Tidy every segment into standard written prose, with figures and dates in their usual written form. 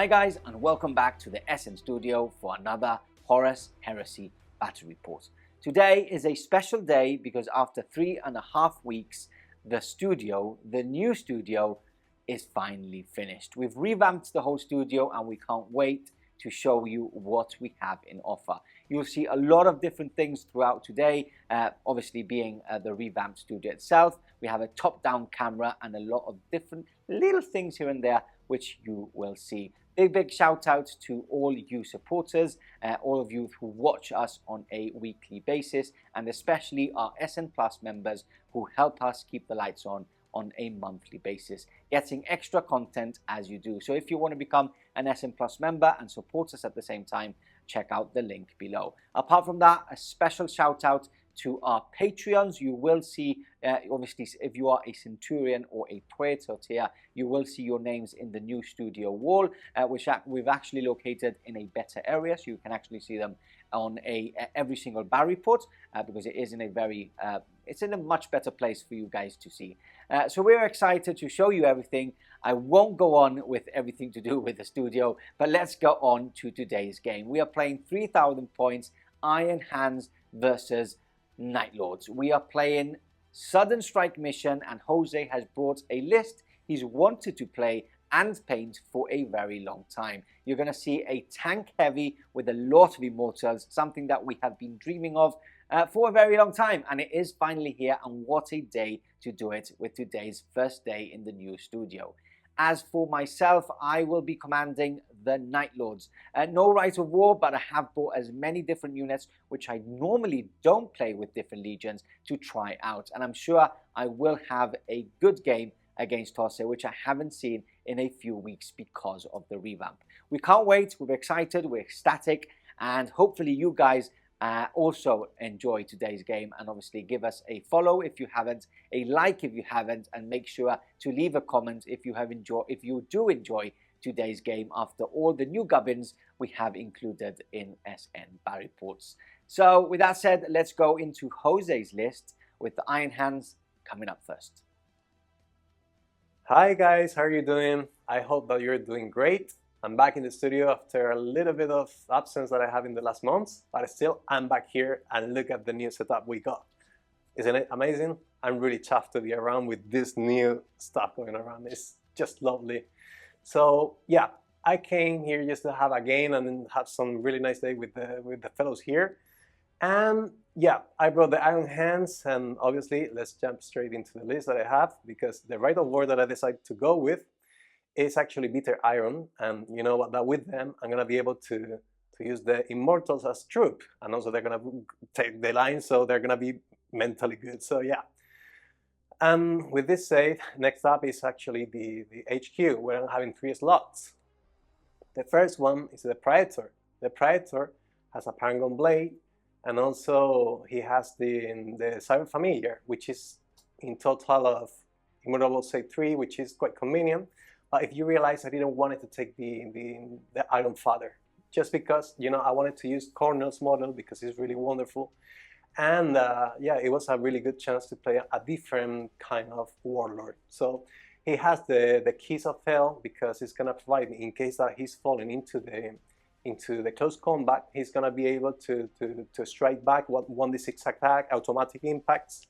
Hi guys, and welcome back to the SN Studio for another Horus Heresy battle report. Today is a special day because after 3.5 weeks, the new studio is finally finished. We've revamped the whole studio and we can't wait to show you what we have in offer. You'll see a lot of different things throughout today, obviously being the revamped studio itself. We have a top-down camera and a lot of different little things here and there which you will see. Big shout out to all you supporters, all of you who watch us on a weekly basis, and especially our SN Plus members who help us keep the lights on a monthly basis, getting extra content as you do. So if you want to become an SN Plus member and support us at the same time, check out the link below. Apart from that, a special shout out to our Patreons. You will see, obviously, if you are a Centurion or a Praetor tier, you will see your names in the new studio wall, which we've actually located in a better area, so you can actually see them on every single bar report, because it is in a very, it's in a much better place for you guys to see. So we're excited to show you everything. I won't go on with everything to do with the studio, but let's go on to today's game. We are playing 3,000 points, Iron Hands versus Night Lords. We are playing Sudden Strike Mission, and Jose has brought a list he's wanted to play and paint for a very long time. You're going to see a tank heavy with a lot of immortals, something that we have been dreaming of for a very long time, and it is finally here, and what a day to do it with today's first day in the new studio. As for myself, I will be commanding the Night Lords. No Rite of War, but I have bought as many different units, which I normally don't play with different legions, to try out. And I'm sure I will have a good game against Jose, which I haven't seen in a few weeks because of the revamp. We can't wait, we're excited, we're ecstatic, and hopefully you guys also enjoy today's game, and obviously give us a follow if you haven't, a like if you haven't, and make sure to leave a comment if you do enjoy today's game after all the new gubbins we have included in SN Bar Reports. So with that said, let's go into Jose's list with the Iron Hands coming up first. Hi guys, how are you doing? I hope that you're doing great. I'm back in the studio after a little bit of absence that I have in the last months, but still I'm back here, and look at the new setup we got. Isn't it amazing? I'm really chuffed to be around with this new stuff going around. It's just lovely. So yeah, I came here just to have a game and have some really nice day with the fellows here. And yeah, I brought the Iron Hands, and obviously let's jump straight into the list that I have, because the Rite of War that I decided to go with is actually Bitter Iron, and you know what, that with them I'm gonna be able to use the Immortals as troop, and also they're gonna take the line, so they're gonna be mentally good. So yeah. And with this said, next up is actually the HQ, where I'm having 3 slots. The first one is the Praetor. The Praetor has a Paragon Blade, and also he has the Cyber Familiar, which is in total of Immortal Save 3, which is quite convenient. But if you realize, I didn't want it to take the Iron Father, just because, you know, I wanted to use Cornell's model because it's really wonderful. And yeah, it was a really good chance to play a different kind of warlord. So he has the Keys of Hell, because it's gonna provide, in case that he's falling into the close combat, he's gonna be able to strike back 1d6 attack, automatic impacts,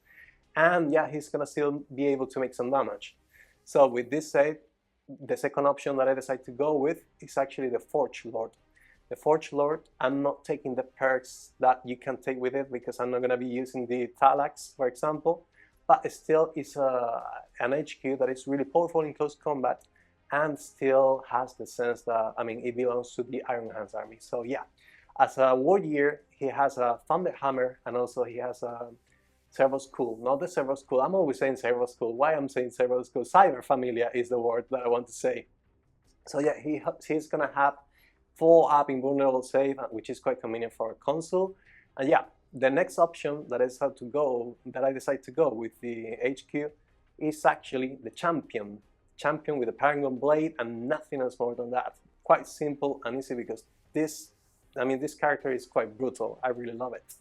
and yeah, he's gonna still be able to make some damage. So with this said, the second option that I decided to go with is actually the Forge Lord. The Forge Lord, I'm not taking the perks that you can take with it, because I'm not going to be using the Talax, for example, but it still is an HQ that is really powerful in close combat, and still has the sense that, I mean, it belongs to the Iron Hands army. So yeah, as a warrior, he has a Thunder Hammer, and also he has a Servo Skull, not the Servo Skull. I'm always saying Servo Skull. Why I'm saying Servo Skull? Cyber Familia is the word that I want to say. So yeah, he's gonna have 4 up invulnerable save, which is quite convenient for a console. And yeah, the next option that I decided to go with the HQ is actually the Champion. Champion with a Paragon Blade and nothing else more than that. Quite simple and easy, because this character is quite brutal. I really love it.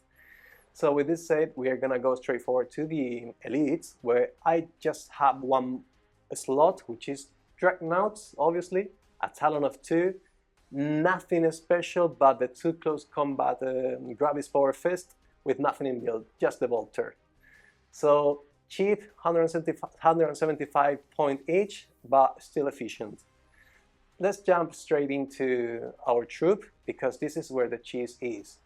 So with this said, we are gonna go straight forward to the Elites, where I just have 1 slot, which is Dreadnoughts, obviously. a Talon of 2, nothing special but the 2 close combat Gravis Power Fist with nothing in build, just the Volter. So cheap, 175 point each, but still efficient. Let's jump straight into our troop, because this is where the cheese is.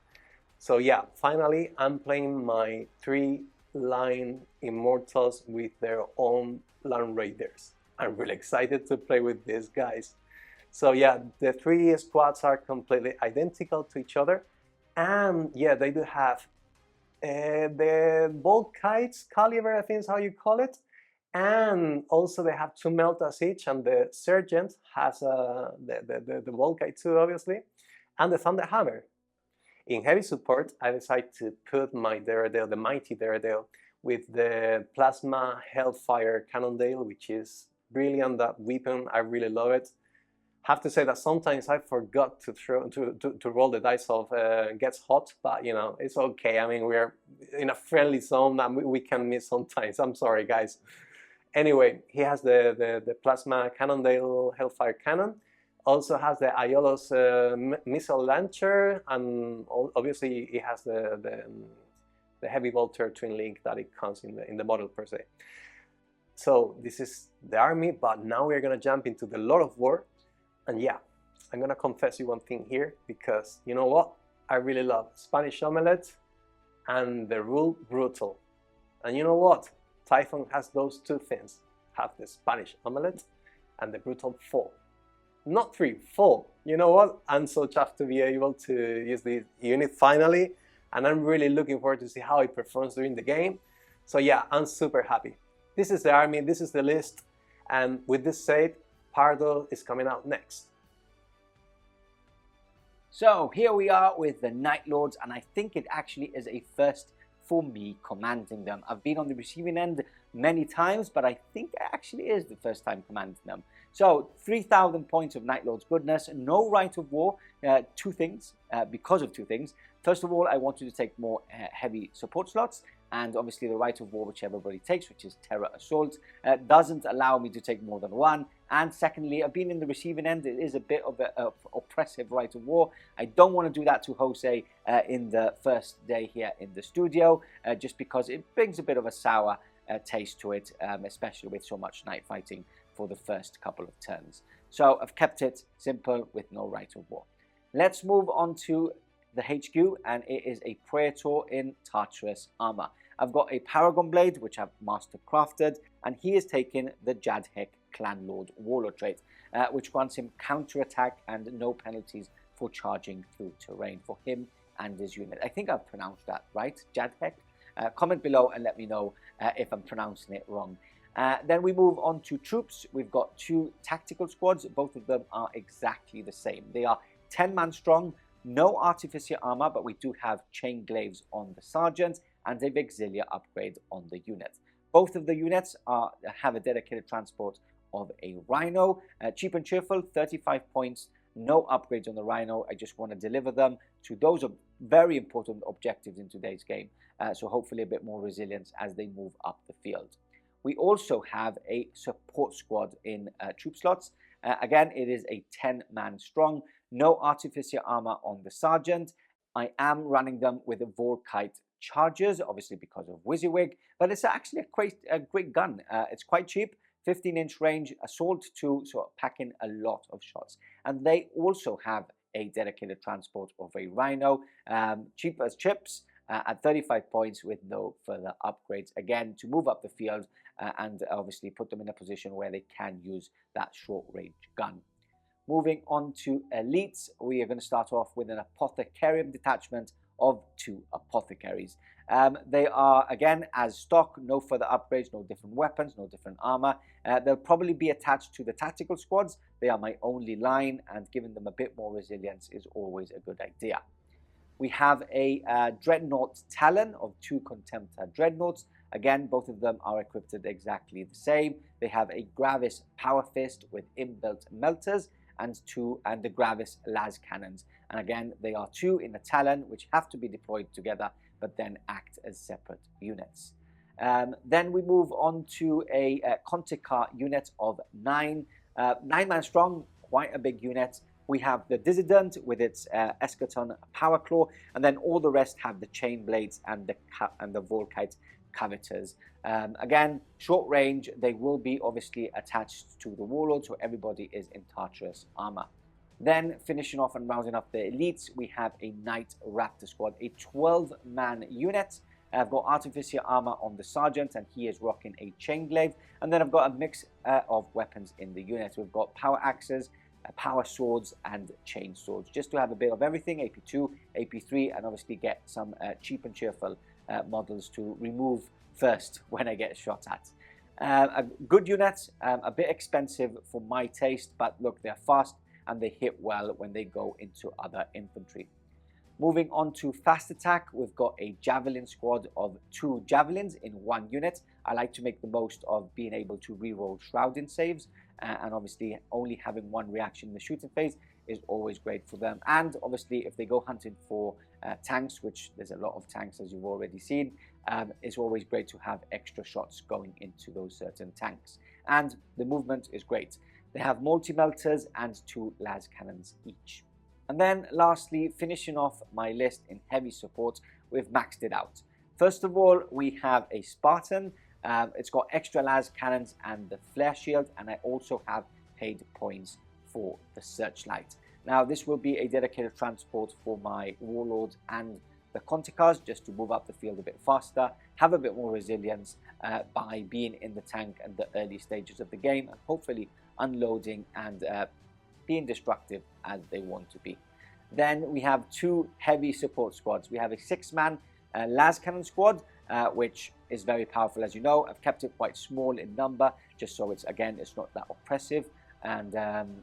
So yeah, finally I'm playing my 3 line Immortals with their own Land Raiders. I'm really excited to play with these guys. So yeah, the 3 squads are completely identical to each other, and yeah, they do have the Volkites caliber, I think is how you call it, and also they have 2 Meltas each, and the Sergeant has the Volkite too, obviously, and the Thunderhammer. In heavy support, I decided to put my Daredale, the mighty Daredale, with the Plasma Hellfire Cannondale, which is brilliant, that weapon. I really love it. Have to say that sometimes I forgot to roll the dice of gets hot, but you know, it's okay. I mean, we're in a friendly zone and we can miss sometimes. I'm sorry, guys. Anyway, he has the Plasma Cannondale Hellfire Cannon. Also has the Aiolos missile launcher, and obviously he has the heavy Volter twin link that it comes in the model per se. So this is the army, but now we're gonna jump into the Lord of War. And yeah, I'm gonna confess you one thing here, because you know what? I really love Spanish Omelette and the rule Brutal. And you know what? Typhon has those 2 things. Have the Spanish Omelette and the Brutal 4. Not 3, 4. You know what? I'm so chuffed to be able to use this unit finally, and I'm really looking forward to see how it performs during the game. So yeah, I'm super happy. This is the army, this is the list, and with this said, Pardo is coming out next. So here we are with the Night Lords, and I think it actually is a first for me commanding them. I've been on the receiving end many times, but I think it actually is the first time commanding them. So 3,000 points of Night Lord's goodness, no Rite of War, 2 things, because of 2 things. First of all, I wanted to take more heavy support slots, and obviously the Rite of War, which everybody takes, which is Terror Assault, doesn't allow me to take more than 1. And secondly, I've been in the receiving end. It is a bit of an oppressive Rite of War. I don't want to do that to Jose in the first day here in the studio, just because it brings a bit of a sour taste to it, especially with so much night fighting for the first couple of turns. So I've kept it simple with no Rite of War. Let's move on to the HQ, and it is a Praetor in Tartarus armor. I've got a Paragon Blade, which I've master crafted, and he is taking the Jadhek Clan Lord Warlord trait, which grants him counterattack and no penalties for charging through terrain for him and his unit. I think I've pronounced that right, Jadhek. Comment below and let me know if I'm pronouncing it wrong. Then we move on to troops. We've got 2 tactical squads. Both of them are exactly the same. They are 10-man strong, no artificer armor, but we do have chain glaives on the sergeant and a Vexilia upgrade on the unit. Both of the units have a dedicated transport of a Rhino. Cheap and cheerful, 35 points, no upgrades on the Rhino. I just want to deliver them to those very important objectives in today's game. So hopefully a bit more resilience as they move up the field. We also have a support squad in troop slots. Again, it is a 10-man strong, no artificer armor on the sergeant. I am running them with a Volkite chargers, obviously because of WYSIWYG, but it's actually a great gun. It's quite cheap, 15-inch range, assault 2, so packing a lot of shots. And they also have a dedicated transport of a Rhino, cheap as chips, at 35 points with no further upgrades, again to move up the field and obviously put them in a position where they can use that short range gun. Moving on to elites, we are going to start off with an Apothecarium detachment of 2 apothecaries. They are, again, as stock, no further upgrades, no different weapons, no different armor. They'll probably be attached to the tactical squads. They are my only line, and giving them a bit more resilience is always a good idea. We have a Dreadnought Talon of 2 Contemptor Dreadnoughts. Again, both of them are equipped exactly the same. They have a Gravis Power Fist with inbuilt melters and the Gravis Las Cannons. And again, they are 2 in a Talon, which have to be deployed together, but then act as separate units. Then we move on to a Conticar unit of 9. 9-man strong, quite a big unit. We have the Dissident with its Eschaton Power Claw, and then all the rest have the Chain Blades and the Volkite Covetors. Again, short range. They will be obviously attached to the Warlord, so everybody is in Tartarus armor. Then finishing off and rounding up the elites, we have a Knight Raptor squad, a 12-man unit. I've got Artificer armor on the Sergeant, and he is rocking a Chain Glaive. And then I've got a mix of weapons in the unit. We've got power axes, power swords, and chain swords, just to have a bit of everything, AP2, AP3, and obviously get some cheap and cheerful models to remove first when I get shot at. A good unit, a bit expensive for my taste, but look, they're fast and they hit well when they go into other infantry. Moving on to fast attack, we've got a Javelin squad of 2 Javelins in 1 unit. I like to make the most of being able to reroll Shrouding saves, and obviously only having 1 reaction in the shooting phase is always great for them. And obviously if they go hunting for tanks, which there's a lot of tanks as you've already seen, it's always great to have extra shots going into those certain tanks. And the movement is great. They have multi-melters and 2 las cannons each. And then lastly, finishing off my list in heavy support, we've maxed it out. First of all, we have a Spartan. It's got extra las cannons and the flare shield, and I also have paid points for the searchlight. Now this will be a dedicated transport for my Warlord and the Conticars, just to move up the field a bit faster, have a bit more resilience by being in the tank at the early stages of the game, and hopefully unloading and being destructive as they want to be. Then we have 2 heavy support squads. We have a 6-man las cannon squad, which is very powerful, as you know. I've kept it quite small in number, just so it's not that oppressive. And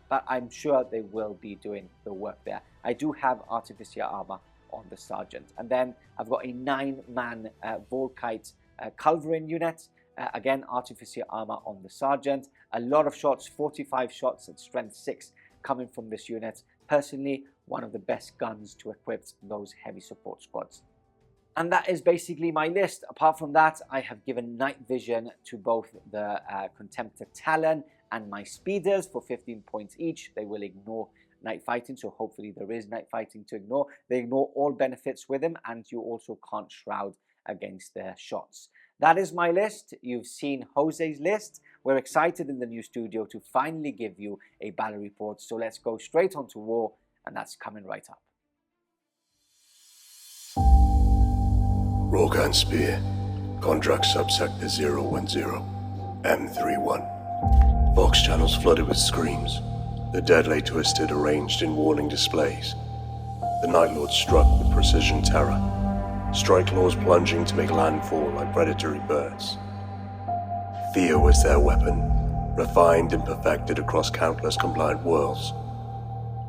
but I'm sure they will be doing the work there. I do have Artificer armor on the Sergeant, and then I've got a 9-man Volkite Culverin unit. Again, Artificer armor on the Sergeant. A lot of shots, 45 shots at strength 6 coming from this unit. Personally, one of the best guns to equip those heavy support squads. And that is basically my list. Apart from that, I have given night vision to both the Contemptor Talon and my speeders for 15 points each. They will ignore night fighting, so hopefully there is night fighting to ignore. They ignore all benefits with them, and you also can't shroud against their shots. That is my list. You've seen Jose's list. We're excited in the new studio to finally give you a battle report, so let's go straight on to war, and that's coming right up. Rogan Spear, Contract Subsector 010, M31. Vox channels flooded with screams. The dead lay twisted, arranged in warning displays. The Night Lord struck with precision terror, strike claws plunging to make landfall like predatory birds. Fear was their weapon, refined and perfected across countless compliant worlds.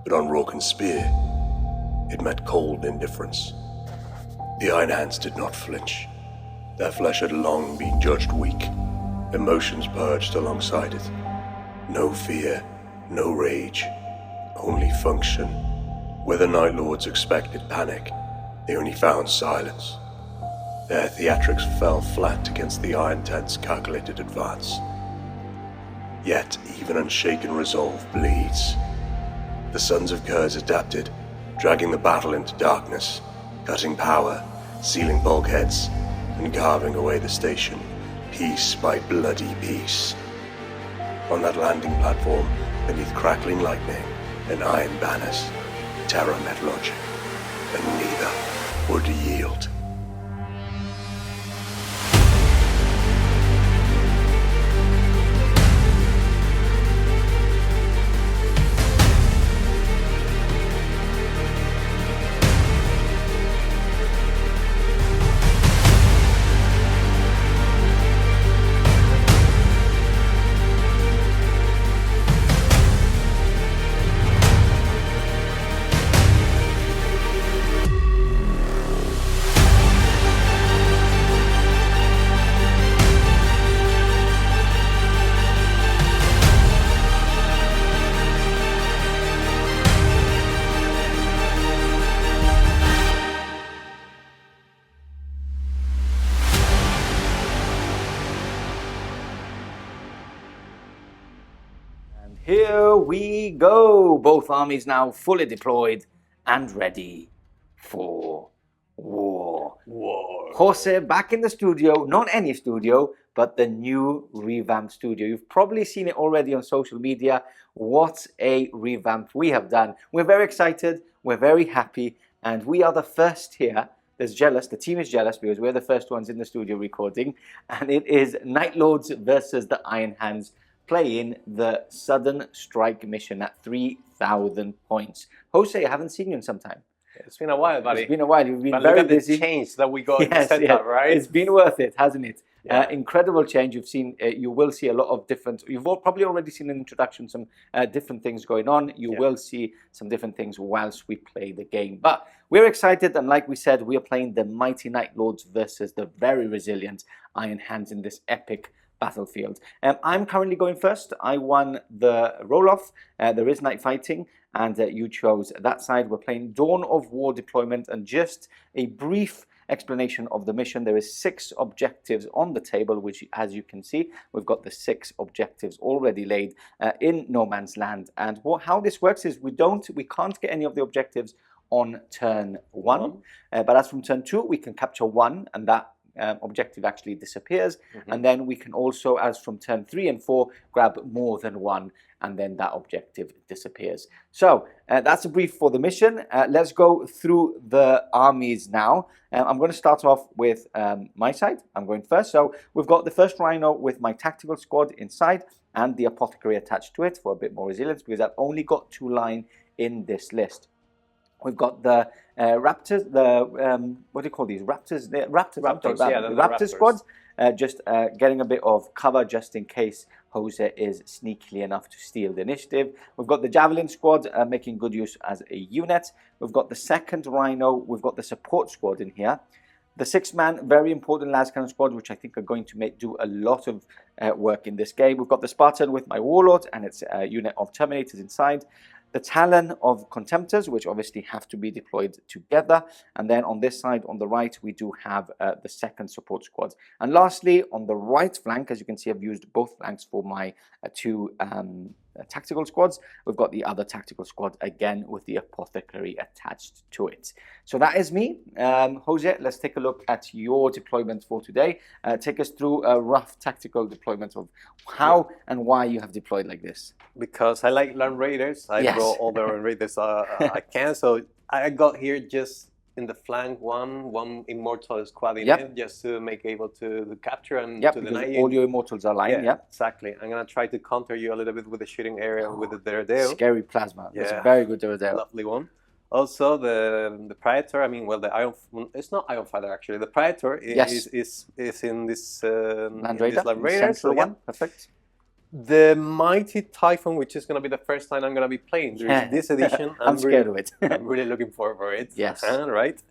But on Rogan Spear, it met cold indifference. The Iron Hands did not flinch. Their flesh had long been judged weak, emotions purged alongside it. No fear, no rage, only function. Where the Night Lords expected panic, they only found silence. Their theatrics fell flat against the Iron Tent's calculated advance. Yet even unshaken resolve bleeds. The Sons of Kurz adapted, dragging the battle into darkness, cutting power, sealing bulkheads, and carving away the station, piece by bloody piece. On that landing platform, beneath crackling lightning and iron banners, terror met logic, and neither would yield. here we go. Both armies now fully deployed and ready for war. Jose back in the studio, not any studio, but the new revamp studio. You've probably seen it already on social media. What a revamp we have done. We're very excited, we're very happy, and we are the first here. There's jealous, the team is jealous because we're the first ones in the studio recording, and it is Night Lords versus the Iron Hands playing the Sudden Strike mission at 3,000 points. Jose, I haven't seen you in some time. It's been a while, buddy. It's been a while. You've been but very look at busy. The change that we got in the setup, right? It's been worth it, hasn't it? Yeah. Incredible change. You've seen. You will see a lot of different. You've probably already seen an introduction, some different things going on. You will see some different things whilst we play the game. But we're excited, and like we said, we are playing the mighty Night Lords versus the very resilient Iron Hands in this epic battlefield. I'm currently going first. I won the roll-off. There is night fighting, and you chose that side. We're playing Dawn of War deployment, and just a brief explanation of the mission. There is 6 objectives on the table, which, as you can see, we've got the 6 objectives already laid in no man's land. And how this works is we can't get any of the objectives on turn 1, but as from turn 2, we can capture 1, and that objective actually disappears, and then we can also, as from turn 3 and 4, grab more than 1, and then that objective disappears. So that's a brief for the mission. Let's go through the armies now. I'm going to start off with my side. I'm going first. So we've got the first Rhino with my tactical squad inside and the Apothecary attached to it for a bit more resilience, because I've only got 2 line in this list. We've got the Raptors, what do you call these? Raptors, the Raptor squads, just getting a bit of cover just in case Jose is sneakily enough to steal the initiative. We've got the Javelin squad making good use as a unit. We've got the second Rhino. We've got the support squad in here. The 6-man, very important Lascannon squad, which I think are going to do a lot of work in this game. We've got the Spartan with my Warlord and its unit of Terminators inside. The Talon of Contemptors, which obviously have to be deployed together. And then on this side, on the right, we do have the second support squad. And lastly, on the right flank, as you can see, I've used both flanks for my 2 tactical squads. We've got the other tactical squad, again, with the Apothecary attached to it. So that is me. Jose, let's take a look at your deployment for today. Take us through a rough tactical deployment of how and why you have deployed like this. Because I like Land Raiders. I brought all the Land Raiders I can. So I got here just in the flank one Immortal squad in it, just to make able to capture and to deny you. All your Immortals are lying. Exactly. I'm going to try to counter you a little bit with the shooting area with the Daredevil. Scary Plasma. It's a very good Daredevil. Lovely one. Also, the Praetor, I mean, well, the Iron... It's not Iron Fighter, actually. The Praetor is in this Land Raider. So, perfect. The Mighty Typhon, which is going to be the first time I'm going to be playing during this edition. I'm scared of it. I'm really looking forward for it. Yes. Right?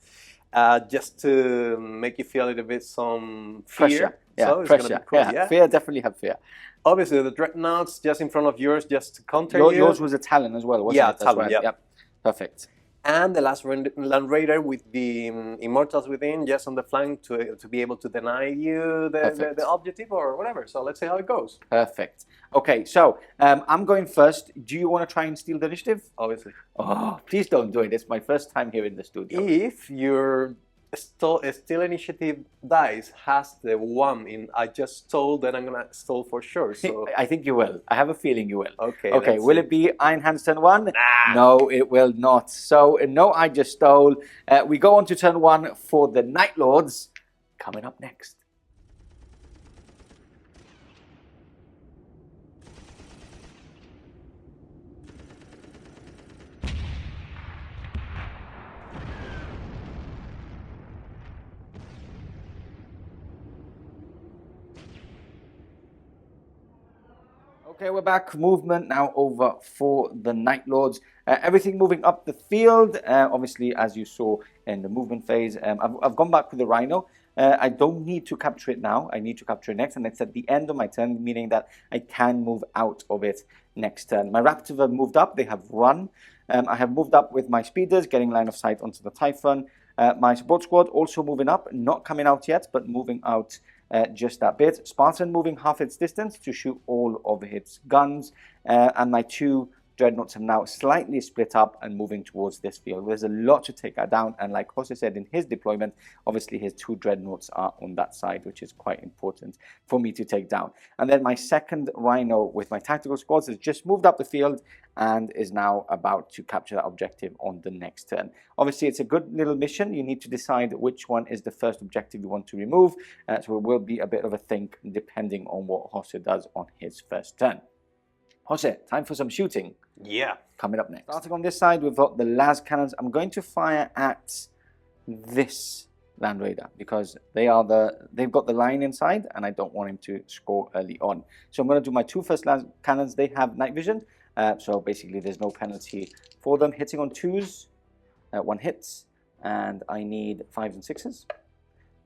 Just to make you feel a little bit some fear. Pressure. Yeah, so pressure. Cool. Fear, definitely have fear. Obviously, the Dreadnoughts just in front of yours, just to counter you. Yours was a Talon as well, wasn't it? Talon, Yep. Perfect. And the last Land Raider with the Immortals within, just on the flank to be able to deny you the objective or whatever. So let's see how it goes. Perfect. Okay, so I'm going first. Do you want to try and steal the initiative? Obviously. Oh, please don't do it. It's my first time here in the studio. If your steal initiative dice has the 1 in I just stole, then I'm going to stall for sure. So I think you will. I have a feeling you will. Okay, will it be Iron Hands turn 1? Nah. No, it will not. So, no, I just stole. We go on to turn 1 for the Night Lords. Coming up next. Okay, we're back. Movement now over for the Night Lords. Everything moving up the field. Obviously, as you saw in the movement phase, I've gone back with the Rhino. I don't need to capture it now. I need to capture it next, and it's at the end of my turn, meaning that I can move out of it next turn. My Raptors have moved up. They have run. I have moved up with my Speeders, getting line of sight onto the Typhon. My support squad also moving up, not coming out yet, but moving out just that bit. Spartan moving half its distance to shoot all of its guns. and my 2 dreadnoughts have now slightly split up and moving towards this field. There's a lot to take down, and like Jose said in his deployment, obviously his 2 dreadnoughts are on that side, which is quite important for me to take down. And then my second Rhino with my tactical squads has just moved up the field and is now about to capture that objective on the next turn. Obviously, it's a good little mission. You need to decide which one is the first objective you want to remove, so it will be a bit of a think depending on what Jose does on his first turn. Jose, time for some shooting. Yeah. Coming up next. Starting on this side, we've got the las cannons. I'm going to fire at this Land Raider because they've got the line inside and I don't want him to score early on. So I'm going to do my 2 first las cannons. They have night vision, so basically there's no penalty for them. Hitting on 2s, 1 hits, and I need 5s and 6s.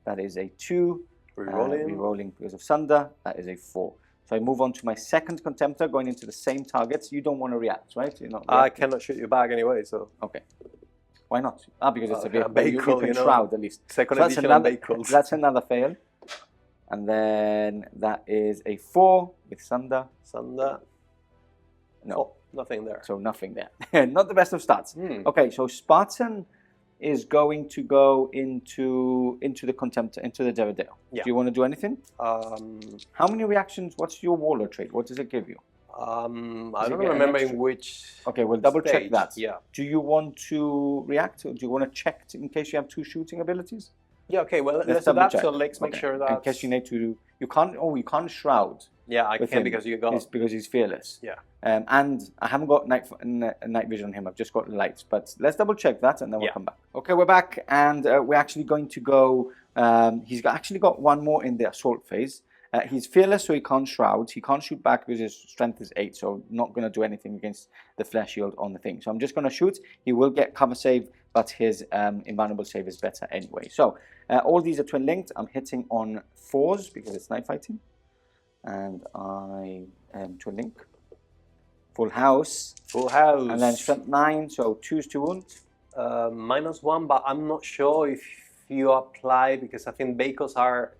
That is a 2. Rerolling because of Sunder. That is a 4. So I move on to my second Contemptor, going into the same targets. You don't want to react, right? You're not I cannot shoot you back anyway, so... Okay. Why not? Because it's a vehicle. Vehicle, you can shroud at least. Second so edition on vehicles. That's another fail. And then that is a 4 with Sunder. Sunder. No. Oh, nothing there. So nothing there. Not the best of starts. Okay, so Spartan is going to go into the Contemptor, into the Derridere. Yeah. Do you want to do anything? How many reactions? What's your warlord trait? What does it give you? I don't remember in which. Okay, we'll double check that. Yeah. Do you want to react, or do you want to check in case you have 2 shooting abilities? Yeah. Okay. Well, let's do that. So let's make sure that. In case you need to, you can't. Oh, you can't shroud. Yeah, I can because you got. It's because he's fearless. Yeah. And I haven't got night vision on him. I've just got lights. But let's double check that, and then we'll come back. Okay, we're back, and we're actually going to go. He's actually got 1 more in the assault phase. He's fearless, so he can't shroud. He can't shoot back because his strength is 8, so not going to do anything against the flare shield on the thing. So I'm just going to shoot. He will get cover save, but his invulnerable save is better anyway. So all these are twin linked. I'm hitting on 4s because it's night fighting, and I twin link. Full house. Full house. And then strength 9, so 2s to wound. -1, but I'm not sure if you apply because I think vehicles are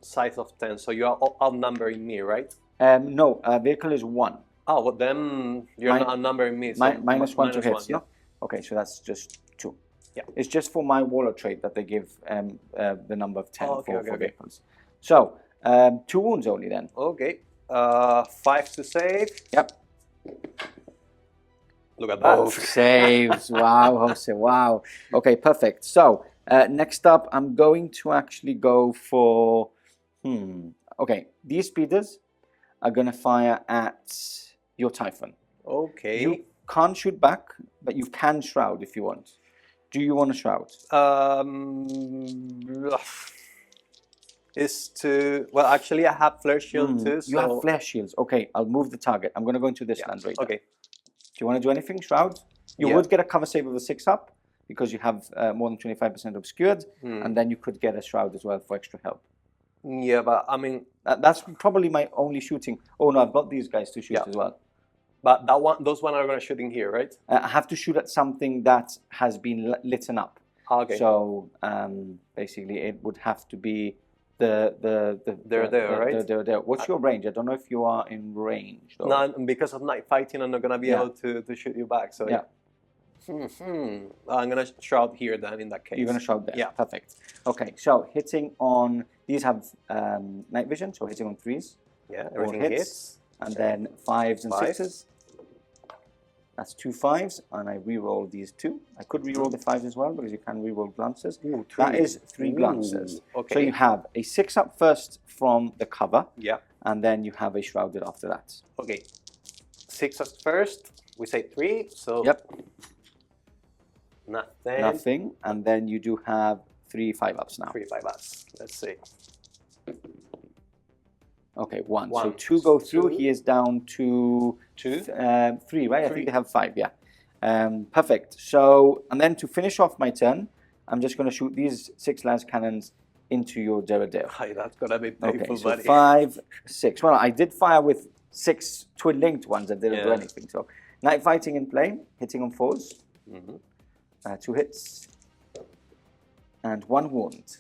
size of 10, so you are outnumbering me, right? No, vehicle is 1. Oh, well then you're not outnumbering me. So -1 to hits, yeah. no? Okay, so that's just 2. Yeah. It's just for my warlord trait that they give the number of 10 for vehicles. So, 2 wounds only then. Okay. 5 to save. Yep. Look at that. Both saves. Wow, Jose, wow. Okay, perfect. So, next up, I'm going to actually go for... Okay, these speeders are going to fire at your Typhon. Okay. You can't shoot back, but you can shroud if you want. Do you want to shroud? Is to... Well, actually, I have flare shield too. So... You have flare shields. Okay, I'll move the target. I'm going to go into this Land Raider. Okay. Do you want to do anything? Shroud? You would get a cover save of a 6 up because you have more than 25% obscured, and then you could get a shroud as well for extra help. Yeah, but I mean... That's probably my only shooting. Oh no, I've got these guys to shoot as well. But those one are going to shoot in here, right? I have to shoot at something that has been lit up. Okay. So basically it would have to be there. What's your range? I don't know if you are in range. Though. No, because of night fighting, I'm not going to be able to shoot you back. So yeah. I'm going to shroud here then in that case. You're going to shroud there. Yeah. Perfect. Okay, so hitting on, these have night vision, so hitting on 3s. Yeah, everything hits. And then 5s and 6s. That's 2 5s, and I re-roll these 2. I could re-roll the 5s as well, because you can re-roll glances. Ooh, that is 3 glances. Okay. So you have a 6 up first from the cover. Yeah. And then you have a shrouded after that. Okay. 6 up first. We say 3, so... Yep. Nothing. And then you do have 3 5-ups now. 3 5-ups. Let's see. Okay, 1. So 2 go through. He is down to 3, right? 3. I think they have 5, yeah. Perfect. So, and then to finish off my turn, I'm just going to shoot these 6 lance cannons into your Derridere. Hey, that's got to be painful, so buddy. 5, 6. Well, I did fire with 6 twin-linked ones that didn't do anything. So, night fighting in play, hitting on 4s. 2 hits. And 1 wound.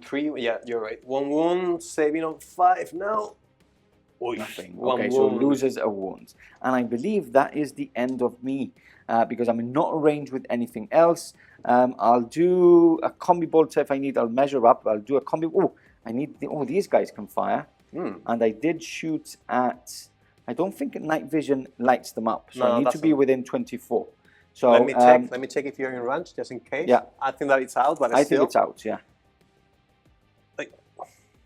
3, yeah, you're right. 1 wound, saving on 5 now. Oy, Nothing. one Okay, so wound. loses a wound. And I believe that is the end of me because I'm not arranged with anything else. I'll do a combi bolter if I need. I'll measure up. I'll do a combi. Oh, I need. These guys can fire. And I did shoot at. I don't think night vision lights them up, so I need to be within 24. So let me check if you're in range, just in case. Yeah, I think that it's out, but I think it's out. Yeah.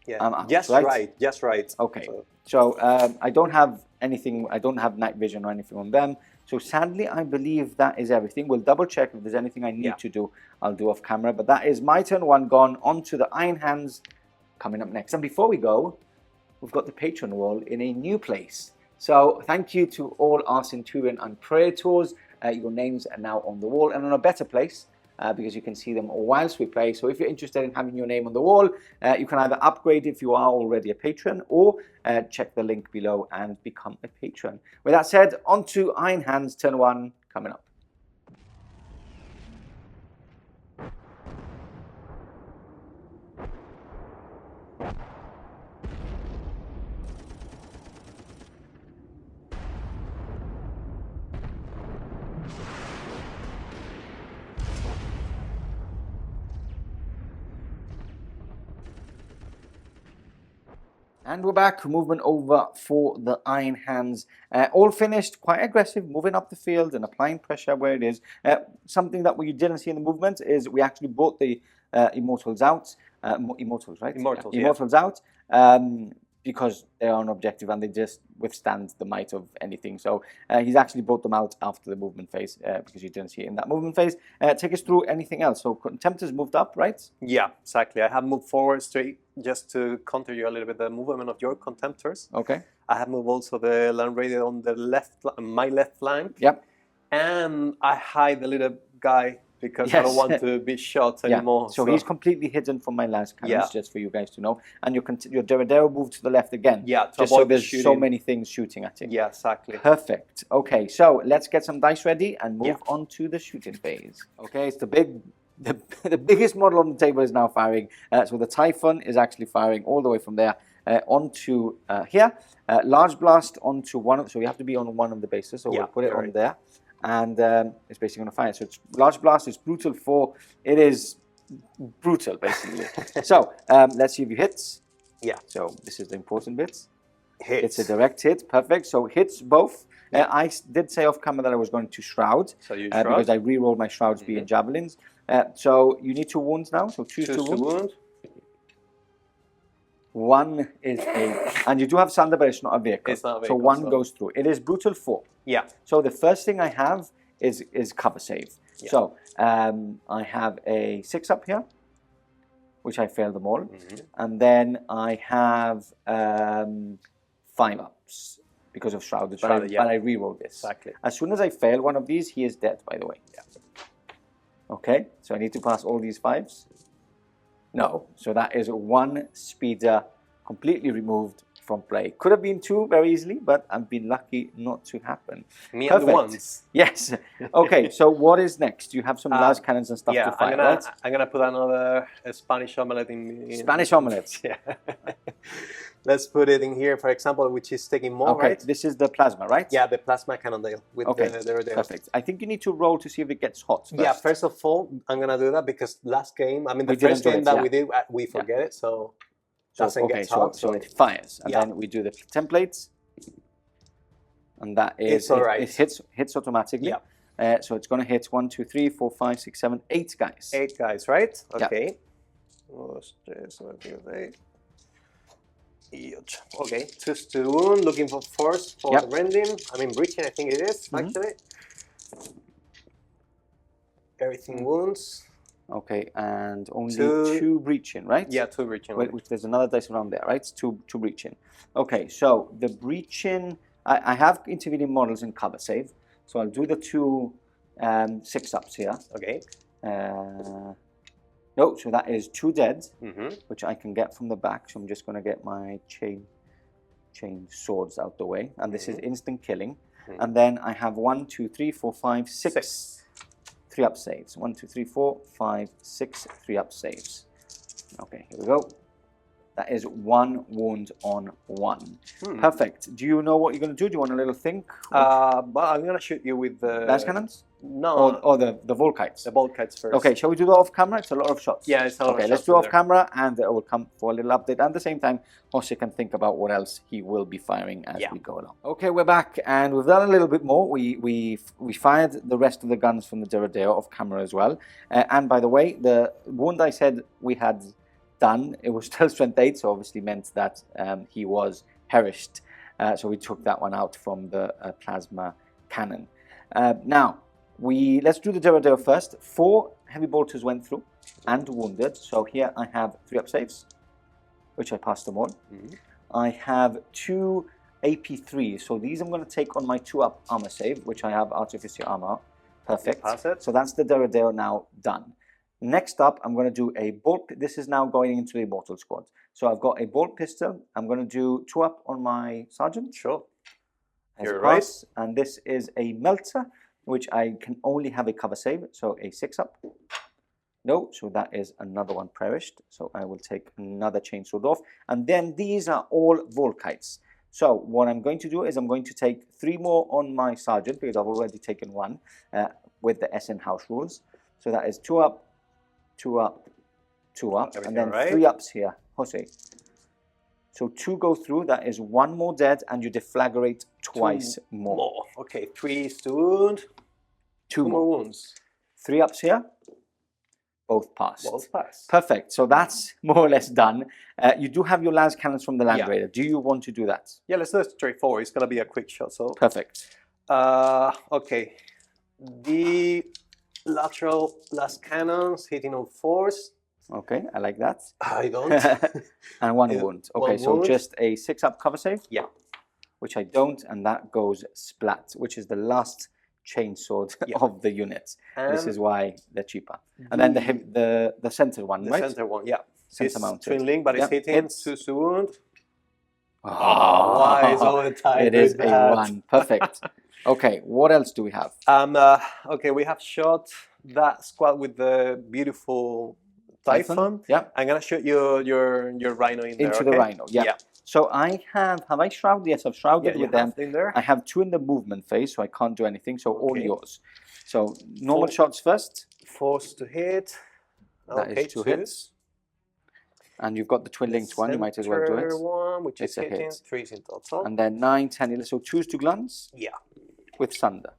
Yeah, just right. Okay, so I don't have anything, I don't have night vision or anything on them. So sadly, I believe that is everything. We'll double check if there's anything I need to do, I'll do off camera. But that is my turn one gone. On to the Iron Hands coming up next. And before we go, we've got the Patreon wall in a new place. So thank you to all our Centurion and Praetors. Your names are now on the wall and on a better place. Because you can see them whilst we play. So if you're interested in having your name on the wall, you can either upgrade if you are already a patron or check the link below and become a patron. With that said, on to Iron Hands turn 1 coming up. And we're back, movement over for the Iron Hands. All finished, quite aggressive, moving up the field and applying pressure where it is. Something that we didn't see in the movement is we actually brought the Immortals out. Immortals, right? Immortals, yeah. Immortals out because they're on objective and they just withstand the might of anything. So he's actually brought them out after the movement phase because you didn't see it in that movement phase. Take us through anything else. So Contemptor's moved up, right? Yeah, exactly. I have moved forward straight just to counter you a little bit the movement of your Contemptors. Okay. I have moved also the Land Raider on the left, my left flank. Yep. And I hide the little guy because I don't want to be shot anymore. So he's completely hidden from my last cannons, just for you guys to know. And your Derridero moved to the left again. Yeah, just so there's so many things shooting at him. Yeah, exactly. Perfect. Okay, so let's get some dice ready and move on to the shooting phase. Okay, it's the biggest model on the table is now firing. So the Typhon is actually firing all the way from there onto here. Large blast onto one. So you have to be on one of the bases. So we'll put it on there. And it's basically going to fire. So it's large blast is brutal 4. It is brutal, basically. So let's see if you hits. Yeah. So this is the important bit. Hits. It's a direct hit. Perfect. So hits both. I did say off camera that I was going to shroud. So you shroud. Because I re-rolled my shrouds being javelins. So you need 2 wounds now. So choose 2 wounds. 1 is and you do have Sander, but it's not a vehicle. It's not a vehicle, so 1 goes through. It is brutal 4. Yeah. So the first thing I have is cover save. Yeah. So I have a 6 up here, which I failed them all. And then I have 5 ups because of Shrouded. But I re-rolled this. Exactly. As soon as I fail one of these, he is dead, by the way. Yeah. Okay, so I need to pass all these 5s. No, so that is 1 speeder completely removed from play. Could have been 2 very easily, but I've been lucky not to happen. Me and the ones. Yes. Okay, so what is next? You have some large cannons and stuff to fire, right? I'm going to put another Spanish omelette in Spanish omelette. Yeah. Let's put it in here, for example, which is taking more, right? This is the plasma, right? Yeah, the plasma cannondale with the perfect. I think you need to roll to see if it gets hot first. Yeah, first of all, I'm going to do that because last game, I mean, the first game that we did, we forget it, so doesn't get hot. So it fires, and then we do the templates, and that is, it hits automatically. Yeah. So it's going to hit 1, 2, 3, 4, 5, 6, 7, 8 guys. 8 guys, right? Okay. Okay, 2 to wound, looking for force for rending. I mean, breaching, I think it is, actually. Everything wounds. Okay, and only 2 breaching, right? Yeah, 2 breaching. Which there's another dice around there, right? 2 breaching. Okay, so the breaching, I have intervening models in cover save, so I'll do the 2 6-ups here. Okay. No, so that is 2 dead, which I can get from the back. So I'm just going to get my chain swords out the way, and this is instant killing. And then I have 1, 2, 3, 4, 5, 6 3-up saves. 1, 2, 3, 4, 5, 6 3-up saves. Okay, here we go. That is 1 wound on 1. Perfect. Do you know what you're going to do? Do you want a little think? But I'm gonna shoot you with the Las cannons? No, Or the Volkites? the Volkites first. Okay, shall we do that off camera? It's a lot of shots. Yeah, it's a lot of Okay, shots let's do in off there. camera, and we'll come for a little update. At the same time, Jose can think about what else he will be firing as we go along. Okay, we're back, and we've done a little bit more. We fired the rest of the guns from the Derodeo off camera as well. And by the way, the wound I said we had done, it was still strength 8, so obviously meant that he was perished. So we took that one out from the plasma cannon. Now, let's do the Derodeo first. 4 heavy bolters went through and wounded. So here I have 3 up saves, which I passed them all. I have 2 AP3s. So these I'm going to take on my 2 up armor save, which I have artificial armor. Perfect. Pass it. So that's the Derodeo now done. Next up, I'm going to do a bolt. This is now going into the Immortal Squad. So I've got a bolt pistol. I'm going to do 2 up on my sergeant. Sure. You're right. And this is a melter, which I can only have a cover save. So a 6 up. No, so that is another one perished. So I will take another chainsword off. And then these are all Volkites. So what I'm going to do is I'm going to take 3 more on my sergeant, because I've already taken 1 with the SN house rules. So that is 2 up, 2 up, 2 up, and then 3 ups here, Jose. So 2 go through, that is 1 more dead, and you deflagrate twice more. Okay, 3 stunned, 2 more wounds. 3 ups here, both passed. Both passed. Perfect, so that's more or less done. You do have your las cannons from the Land Raider. Do you want to do that? Yeah, let's do it straightforward. It's going to be a quick shot, so... Perfect. Okay, the lateral las cannons hitting on 4s. Okay, I like that. I don't. And 1 wound. Okay, one so wound. just a 6 up cover save? Yeah. Which I don't, and that goes splat, which is the last chainsword of the units. This is why they're cheaper. And then the center one, right? The center one, yeah. Center mounted. Twin link, but it's hitting 2 wound. Oh, why is all the time? It is a 1. Perfect. Okay, what else do we have? Okay, we have shot that squad with the beautiful Typhon. Yeah. I'm gonna shoot your rhino in there. Into the rhino, yeah. So I have I shrouded? Yes, I've shrouded with them. In there. I have 2 in the movement phase, so I can't do anything, so all yours. So normal shots first. 4s to hit. That is 2 hits. And you've got the twin linked one, you might as well do it. One, which It's is a hitting, hit. 3s in total. And then 9, 10, 11. So 2s to glance? Yeah. With Sunder.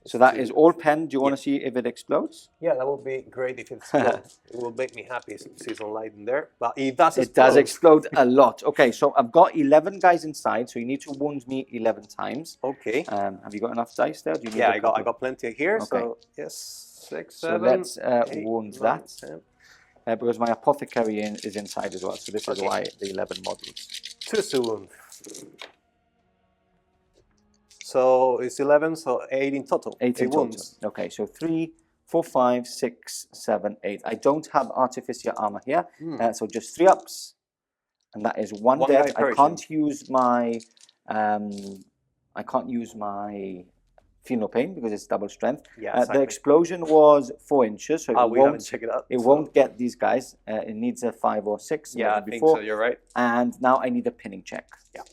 So that is all pen. Do you want to see if it explodes? Yeah, that would be great if it explodes. It will make me happy to see some light in there. But it does explode. It does explode a lot. Okay, so I've got 11 guys inside, so you need to wound me 11 times. Okay. Have you got enough dice there? Do you need I got plenty here. Okay. So yes, 6, 7. So let's 8, wound 9, that. 10. Because my apothecary is inside as well. So this is why the 11 models. 2 to wound. So it's 11, so 8 in total. 8 in wounds. total. Okay, so 3, 4, 5, 6, 7, 8. I don't have artificial armor here, so just 3 ups, and that is 1 dead. I can't use my Feel Pain because it's double strength. Yeah, exactly. The explosion was 4 inches, so we haven't checked it out. It won't get these guys. It needs a 5 or 6. Yeah, I think so. You're right. And now I need a pinning check. Yeah.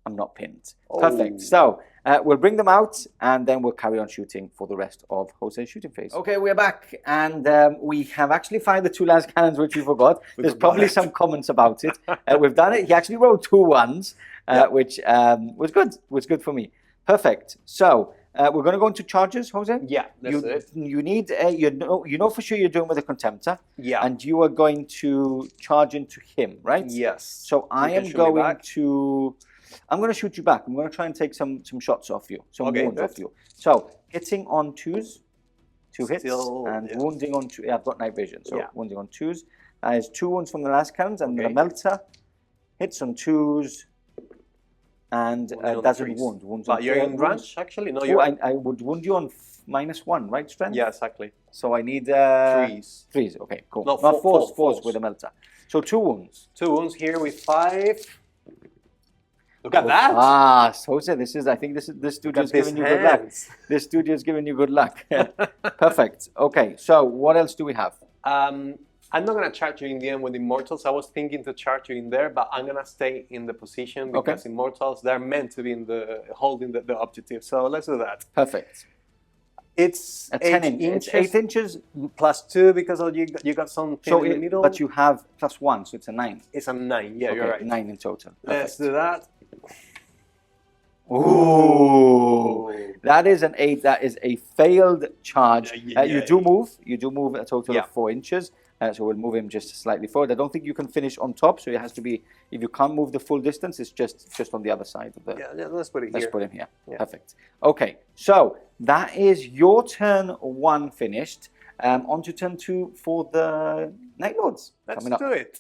I'm not pinned. Perfect. So we'll bring them out and then we'll carry on shooting for the rest of Jose's shooting phase. Okay, we're back and we have actually fired the 2 las cannons, which we forgot. There's probably some comments about it. We've done it. He actually rolled 2 1s, which was good. Was good for me. Perfect. So we're going to go into charges, Jose. Yeah, that's it. You need you know for sure you're doing with a contemptor. Yeah. And you are going to charge into him, right? Yes. So I am going to. I'm going to shoot you back. I'm going to try and take some shots off you, some wounds off you. So hitting on 2s, 2 hits, and wounding on 2. Yeah, I've got night vision, so wounding on 2s. That is 2 wounds from the last cannons, and the melter hits on 2s, and doesn't wound. Wounds but on you're in range, actually. No, I would wound you on -1, right, strength? Yeah, exactly. So I need 3s. 3s. Okay, cool. No, not 4s with a melter. So 2 wounds. 2 wounds here with 5. Look at that! Ah, Jose, I think this studio is giving you good luck. This studio is giving you good luck. Perfect. Okay, so what else do we have? I'm not gonna charge you in the end with Immortals. I was thinking to charge you in there, but I'm gonna stay in the position because Immortals, they're meant to be in the holding the objective. So let's do that. Perfect. It's A 8 10 inches. It's 8 inches Plus 2 because you got some pin in the middle. But you have plus 1, so it's a 9. It's a 9. Yeah, you're right. 9 in total. Let's do that. Ooh, that is an 8. That is a failed charge. You do move. You do move a total of 4 inches. So we'll move him just slightly forward. I don't think you can finish on top, so it has to be. If you can't move the full distance, it's just on the other side of the. Yeah, let's put it here. Let's put him here. Yeah. Perfect. Okay, so that is your turn 1 finished. On to turn 2 for the Night Lords. Let's do it.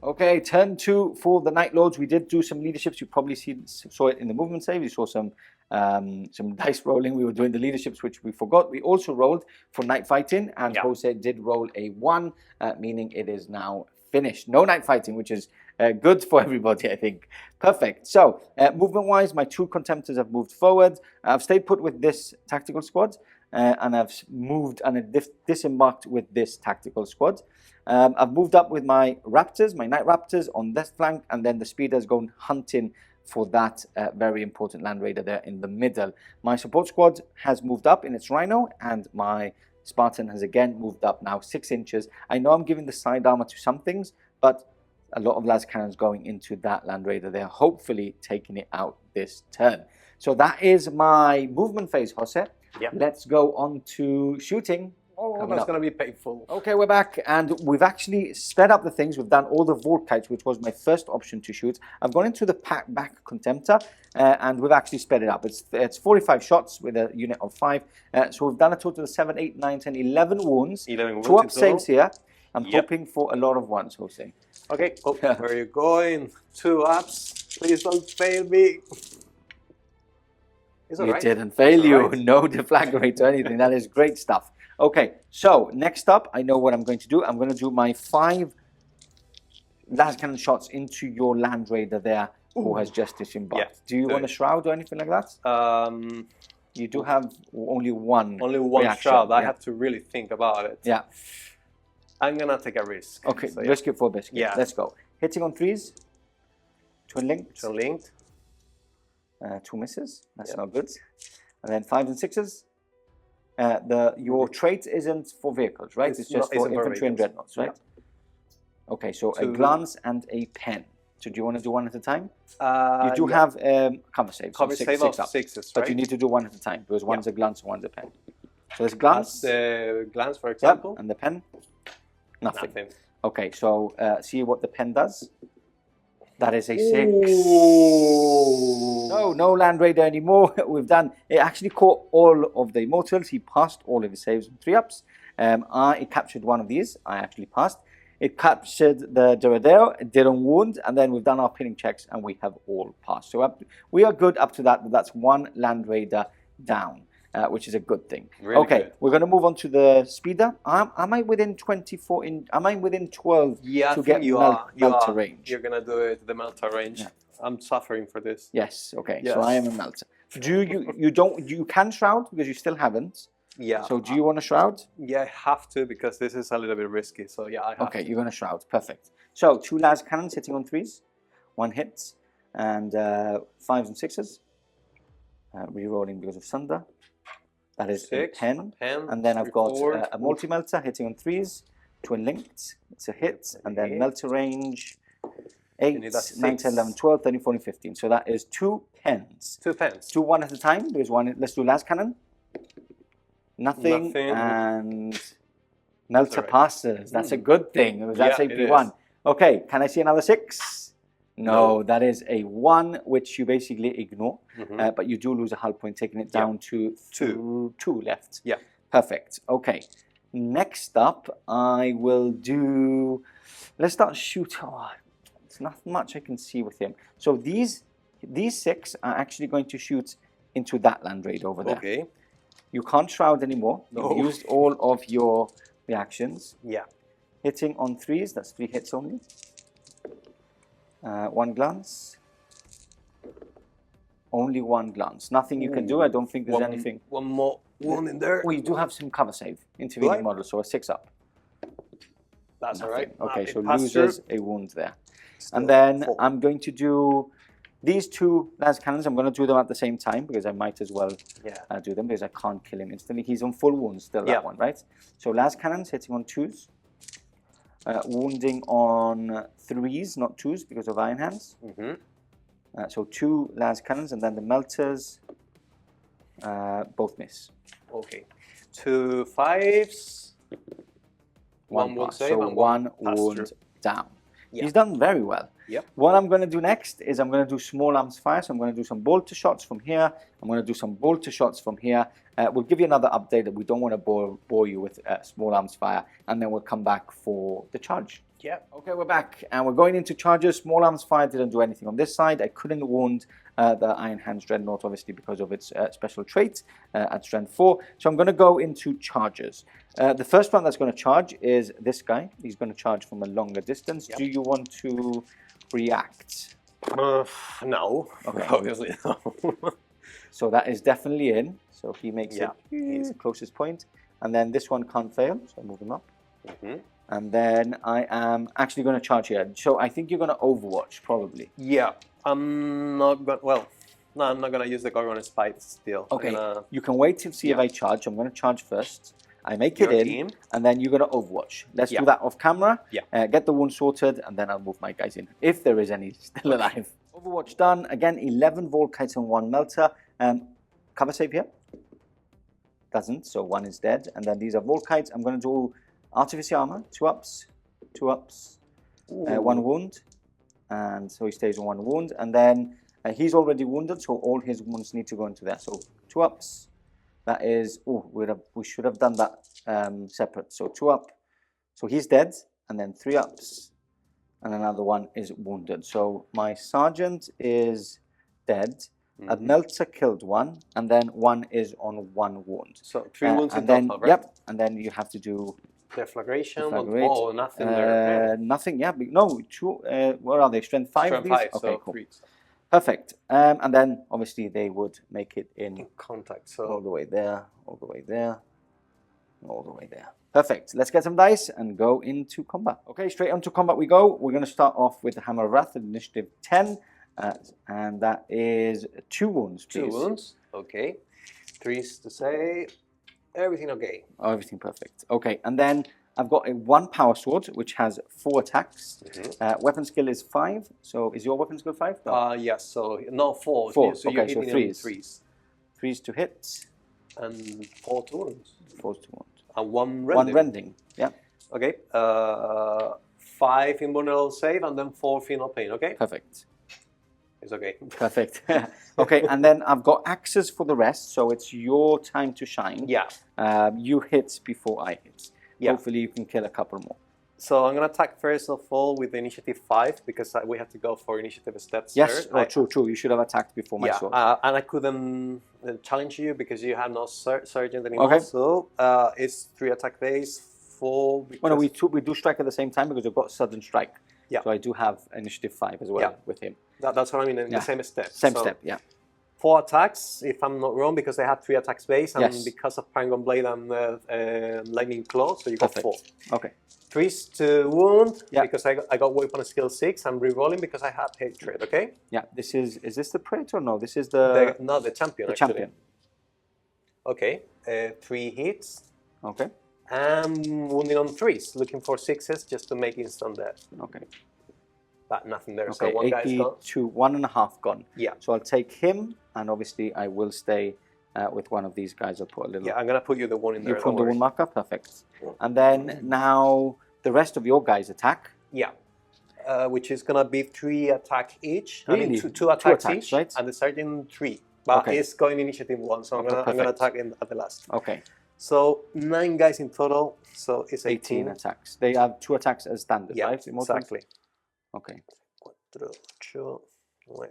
Okay, turn 2 for the Night Lords. We did do some leaderships. You probably saw it in the movement save. You saw some dice rolling. We were doing the leaderships, which we forgot. We also rolled for night fighting, and Jose did roll a 1, meaning it is now finished. No night fighting, which is good for everybody, I think. Perfect. So, movement-wise, my 2 contemptors have moved forward. I've stayed put with this tactical squad, and I've moved and disembarked with this tactical squad. I've moved up with my raptors, my night raptors on this flank, and then the speeders going hunting for that very important land raider there in the middle. My support squad has moved up in its rhino, and my Spartan has again moved up now 6 inches. I know I'm giving the side armor to some things, but a lot of las cannons going into that land raider. They're hopefully taking it out this turn. So that is my movement phase, Jose. Yep. Let's go on to shooting. Oh, that's going to be painful. Okay, we're back, and we've actually sped up the things. We've done all the Vortites, which was my first option to shoot. I've gone into the back Contemptor, and we've actually sped it up. It's 45 shots with a unit of 5. So we've done a total of 7, 8, 9, 10, 11 wounds. 2 up saves here. I'm hoping for a lot of ones, Jose. Okay, where are you going? 2 ups. Please don't fail me. It didn't fail you. Right. No deflagrate or anything. That is great stuff. Okay, so next up, I know what I'm going to do. I'm going to do my 5 las cannon shots into your land raider there, who has just disembarked. Yeah, do you want a shroud or anything like that? You do have only one. Only one reaction. Shroud. I have to really think about it. Yeah. I'm going to take a risk. Okay, so, risk it for biscuit. Yeah. Let's go. Hitting on 3s. Twin linked. Twin linked. 2 misses. That's not good. And then 5s and 6s. Your trait isn't for vehicles, right? It's just for infantry and dreadnoughts, right? Yeah. Okay, so a glance and a pen. So do you want to do one at a time? You do have cover saves. Cover save of 6s, right? But you need to do one at a time because one's a glance and one's a pen. So there's glance. The glance, for example. Yep. And the pen? Nothing. Okay, so see what the pen does. That is a 6. Ooh. No land raider anymore. We've done. It actually caught all of the immortals. He passed all of his saves and 3 ups. It captured one of these. I actually passed. It captured the Doradeo. It didn't wound, and then we've done our pinning checks, and we have all passed. So we are good up to that. But that's 1 land raider down, which is a good thing. Really okay, good. We're going to move on to the speeder. Am I within 24? Am I within 12 to get melter range? You're going to do it the melter range. Yeah. I'm suffering for this. Yes. Okay. Yes. So I am a melter. Do you can shroud because you still haven't? Yeah. So do you want to shroud? Yeah, I have to because this is a little bit risky. So yeah, I have Okay, you're going to shroud. Perfect. So 2 las cannons hitting on 3s, 1 hit, and 5s and 6s. Rerolling because of Sunder. That is 6, a 10. And then I've got a multi-melter hitting on 3s, twin linked. It's a hit, and then melter range 8, 9, 10, 11, 12, 13, 14, 15. So that is 2 pens. 2 pens. Do 1 at a time. There's 1. Let's do las cannon. Nothing. And melter passes. That's a good thing. That's a P1. Okay, can I see another 6? No, that is a 1, which you basically ignore, but you do lose a hull point, taking it down to 2 left. Yeah. Perfect. Okay. Next up, I will do. Let's start shooting. Oh, There's not much I can see with him. So these 6 are actually going to shoot into that land raid over there. Okay. You can't shroud anymore. No. You've used all of your reactions. Yeah. Hitting on 3s, that's 3 hits only. 1 glance. Only 1 glance. Nothing you can do. I don't think there's anything. One more wound in there. Oh, you do have some cover save. Intervening model, so a 6 up. That's all right. Okay, so It passed loses through. a wound there. Still And then 4. I'm going to do these 2 las cannons. I'm going to do them at the same time because I might as well do them because I can't kill him instantly. He's on full wounds still, that one, right? So las cannons hitting on 2s. Wounding on 3s, not 2s because of iron hands. So 2 las cannons, and then the melters both miss. Okay. 2 5s. 1 wound pass. save So and 1 pass wound through. down. Yeah. He's done very well. Yep. What I'm going to do next is I'm going to do small arms fire. So I'm going to do some bolter shots from here. I'm going to do some bolter shots from here. We'll give you another update that we don't want to bore you with small arms fire, and then we'll come back for the charge. Yeah. Okay, we're back, and we're going into charges. Small arms fire didn't do anything on this side. I couldn't wound the Iron Hands Dreadnought, obviously, because of its special trait at strength 4. So I'm going to go into charges. The first one that's going to charge is this guy. He's going to charge from a longer distance. Yep. Do you want to react? No, okay. Obviously no. So that is definitely in. So he makes it his closest point. And then this one can't fail, so I move him up. And then I am actually going to charge here. So I think you're going to Overwatch, probably. Yeah, I'm not going. Well, no, I'm not going to use the Gorgon Spite still. Okay, you can wait to see if I charge. I'm going to charge first. I make it in, and then you're going to Overwatch. Let's do that off camera. Get the wound sorted, and then I'll move my guys in, if there is any still alive. Overwatch done. Again, 11 Volkites and 1 Melter. Cover save here. Doesn't, so 1 is dead. And then these are Volkites. I'm going to do Artificer Armor, 2 ups, 2 ups, 1 wound. And so he stays on 1 wound. And then he's already wounded, so all his wounds need to go into there. So 2 ups. That is, we should have done that separate. So 2 up. So he's dead. And then 3 ups. And another one is wounded. So my sergeant is dead. A Melter killed 1. And then 1 is on 1 wound. So 3 wounds in total, right? Yep. And then you have to do... Deflagration. Oh, nothing there. Okay. Nothing, yeah. No, 2, what are they? Strength 5? Strength 5, okay, so cool. 3. Perfect. And then, obviously, they would make it in contact. So all the way there, all the way there, all the way there. Perfect. Let's get some dice and go into combat. Okay, straight onto combat we go. We're going to start off with the Hammer of Wrath at initiative 10. And that is 2 wounds, please. 2 wounds. Okay. 3s to save. Everything okay. Oh, everything perfect. Okay, and then I've got a 1 power sword, which has 4 attacks. Weapon skill is 5. So is your weapon skill 5? No. Yes. So no 4. 4. So okay, so 3s. 3s. 3s to hit. And 4 to wounds. 4 to wound. And 1 rending. 1 rending. Yeah. Okay. 5 invulnerable save and then 4 final pain. Okay. Perfect. It's okay. Perfect. Okay, and then I've got axes for the rest, so it's your time to shine. Yeah. You hit before I hit. Yeah. Hopefully you can kill a couple more. So I'm going to attack first of all with initiative 5 because we have to go for initiative stats. Yes, true. You should have attacked before my sword. And I couldn't challenge you because you have no sergeant anymore. Okay. So it's 3 attack base, 4. Well, no, we do strike at the same time because we've got sudden strike. Yeah. So I do have initiative 5 as well with him. That's what I mean, in the same step. Same step, yeah. 4 attacks, if I'm not wrong, because I have 3 attacks base, and because of Paragon Blade and Lightning Claw, so you got 4. Okay. 3s to wound, because I got weapon skill 6. I'm rerolling because I have hatred, okay? Yeah, this is this the Praetor? No, this is the champion, the actually. champion. Okay, 3 hits. Okay. And wounding on 3s, looking for 6s just to make instant death. Okay. But nothing there, okay, so 1 guy is gone. to 1.5 gone. Yeah. So I'll take him, and obviously I will stay with one of these guys. I'll put a little... Yeah, I'm going to put you the one in there. You put the one marker? Perfect. And then now the rest of your guys attack. Yeah. Which is going to be 3 attack each. Really? I mean, 2 attacks each, right? and the sergeant 3. But it's going initiative 1, so I'm going to attack at the last. Okay. So 9 guys in total, so it's 18 attacks. They have 2 attacks as standard, right? Exactly. Okay. 8, 9.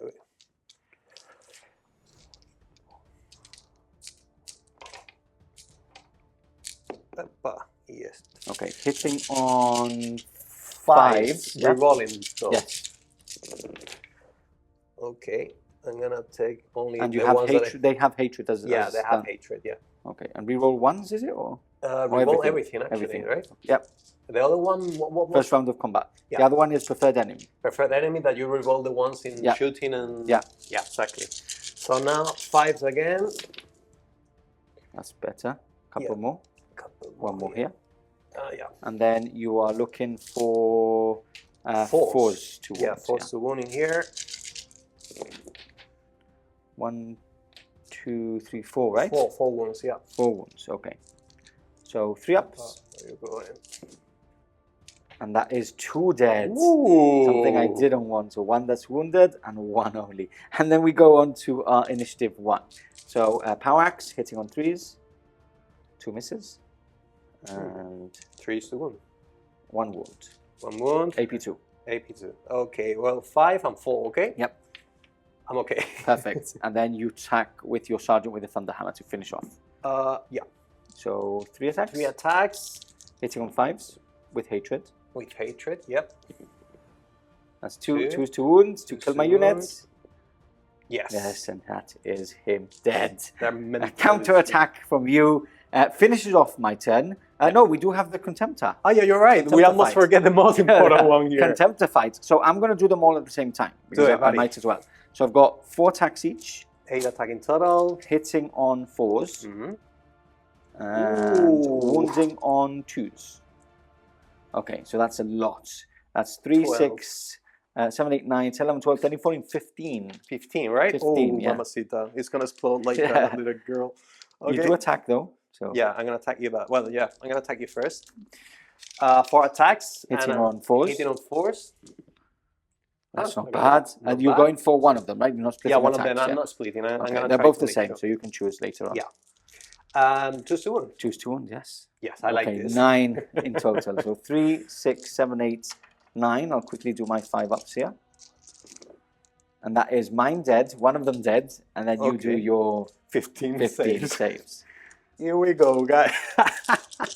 Epa, yes. Okay, hitting on 5. Yeah. Rerolling though. Yes. Okay, I'm gonna take only And you the have ones that hatred. They have hatred as yeah, as they have done. hatred. Yeah. Okay, and reroll ones, is it or Reroll everything actually, Everything. right? Yep. The other one, what First round of combat. Yeah. The other one is preferred enemy. preferred enemy that you reroll the ones in Yeah. shooting and Yeah. yeah, exactly. So now 5s again. That's better. Couple Yeah. more. One more here. Yeah. And then you are looking for fours to wound. Yeah, force to wound in here. 1, 2, 3, 4, right? 4 wounds, yeah. 4 wounds. Okay. So 3 ups, There you go. and that is 2 dead. Ooh. Something I didn't want. So 1 that's wounded and 1 only. And then we go on to our initiative 1. So power axe hitting on 3s, 2 misses, and 3 to wound. 1 wound. 1 wound. AP2. AP2. Okay, well 5 and 4. Okay. Yep. I'm okay. Perfect. And then you attack with your sergeant with the thunder hammer to finish off. Yeah. So 3 attacks. 3 attacks Hitting on 5s with hatred. with hatred. Yep. That's 2 Two. to wounds to Twos kill to my wound. units. Yes. Yes, and that is him dead. They're A meant counter attack from you finishes off my turn. No, we do have the contemptor. Oh yeah, you're right. We Contemptor almost fight. forget the most important one here. Contemptor fight. So I'm going to do them all at the same time because Do it, I buddy. might as well. So I've got 4 attacks each, 8 attack in total. hitting on 4s Mm-hmm. and Ooh. wounding on 2s. Okay, so that's a lot. That's 3, 12. 6, 7, 8, 9, 10, 11, 12, 13, 14, 15. 15, right? 15, oh, yeah. Mamacita. It's going to explode like Yeah. that little girl. Okay. You do attack though. So Yeah, I'm going to attack you back. Well, yeah, I'm going to attack you first. 4 attacks. hitting and, on 4s. Hitting on 4s. That's Oh, not okay. bad. Not and you're bad. going for one of them, right? You're not splitting Yeah, one of attacks, them. I'm yeah? not splitting. I'm Okay, gonna they're try both to the make same, sure. so you can choose later on. Yeah. 2 to wound. Choose 2 wounds, yes. Yes, I like Okay, this. 9 in total. So 3, 6, 7, 8, 9. I'll quickly do my 5 ups here. And that is mine dead, one of them dead, and then you do Okay. your 15 15 saves. saves. Here we go, guys.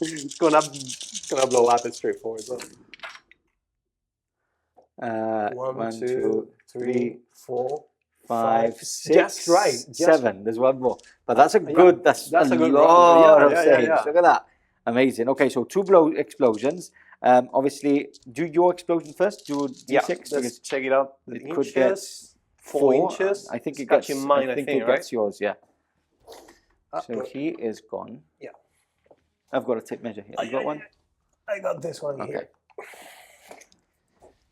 it's gonna blow up. It's straightforward. So. 1, 2, 3, 4, 5, 6, Just right. Just 7. There's one more. But that's a Yeah, good, that's that's a a good lot roll. of Yeah, saves. yeah. Look at that. Amazing. Okay, so 2 explosions. Obviously, do your explosion first. Do D6. Yeah, because let's check it out. The it could get inches, 4 inches. I think it It's gets catching mine, I think it right? gets yours, yeah. So Uh, he is gone. Yeah. I've got a tape measure here. You got one? I got this one Okay. here.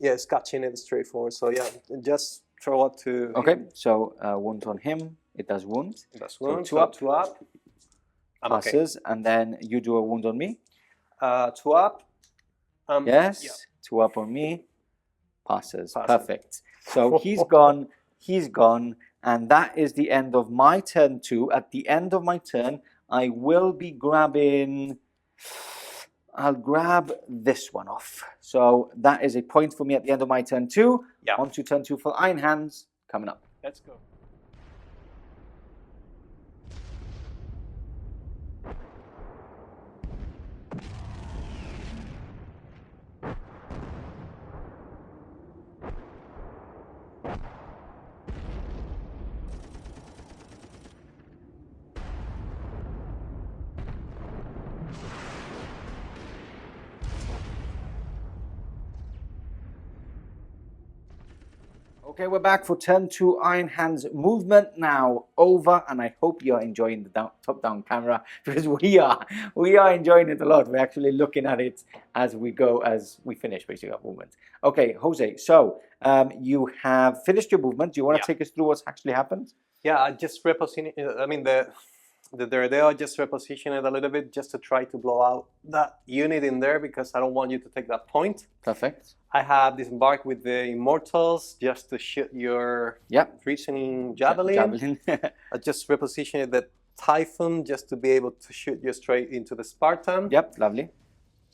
Yeah, it's catching it straightforward. So yeah, just throw up to Okay, him. so wound on him. It does wound. That's So one. 2 So up. 2 up. I'm okay. Passes, and then you do a wound on me. 2 up. Yes. Yeah. 2 up on me. Passes. Passes. Perfect. So he's gone. He's gone. And that is the end of my turn 2. At the end of my turn, I will be grabbing... I'll grab this one off. So that is a point for me at the end of my turn 2. Yeah. On to turn 2 for Iron Hands coming up. Let's go. Okay, we're back for turn 2 Iron Hands movement now over, and I hope you're enjoying the top-down camera because we are enjoying it a lot. We're actually looking at it as we go, as we finish basically our movement. Okay, Jose, so you have finished your movement. Do you want to Yeah. take us through what's actually happened? Yeah, I just reposition. I mean the Daredevil, just reposition it a little bit just to try to blow out that unit in there because I don't want you to take that point. Perfect. I have disembarked with the Immortals just to shoot your Yep. reasoning javelin. Javelin. I just repositioned the Typhoon just to be able to shoot you straight into the Spartan. Yep, lovely.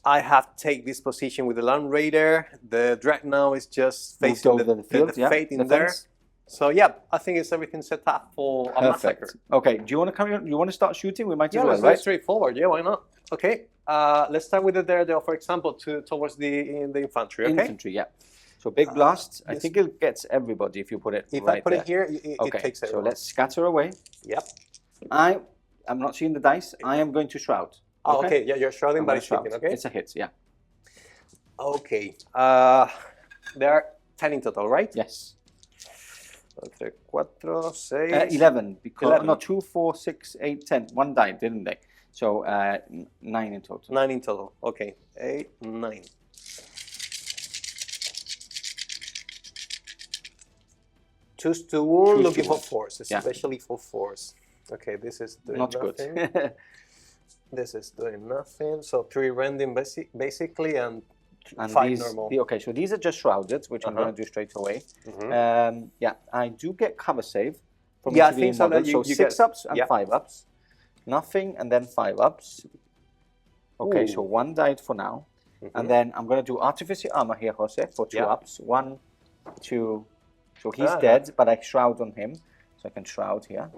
I have take this position with the Land Raider. The Dreadnought is just Moved facing over the field, yeah, Fate in the there. fence. So yeah, I think it's everything set up for a massacre. Perfect. Okay, do you want to carry on? You want to start shooting? We might Yeah, as well, let's do it right? straightforward. Yeah, why not? Okay, let's start with the Daredevil, for example, towards the infantry. Okay. Infantry, yeah. So big blast. I yes. think it gets everybody if you put it If right I put there. it here, it Okay, takes so everyone. let's scatter away. Yep. I'm not seeing the dice. I am going to shroud. Oh, okay. Yeah, you're shrouding, I'm but gonna it's hitting. Okay. It's a hit, yeah. Okay. There are 10 in total, right? Yes. 3, 4, 6. 11, because 11. no, 2, 4, 6, 8, 10. One died, didn't they? So 9 in total. 9 in total. Okay. 8, 9. Choose to wound, Choose looking to for wound. force, Yeah. especially for force. Okay, this is doing Not nothing. good. This is doing nothing. So 3 random basically, and And 5 these, normal. okay, so these are just shrouded, which I'm going to do straight away. Mhm. Yeah, I do get cover save from Yeah, I each of the think so that models. you So 6 get- ups and yeah. 5 ups. Nothing and then 5 ups. Okay, so Ooh. 1 died for now. And then I'm going to do Artificer Armor here, Jose, for 2 Yeah. ups. 1, 2. So he's Ah. dead, but I shroud on him. So I can shroud here.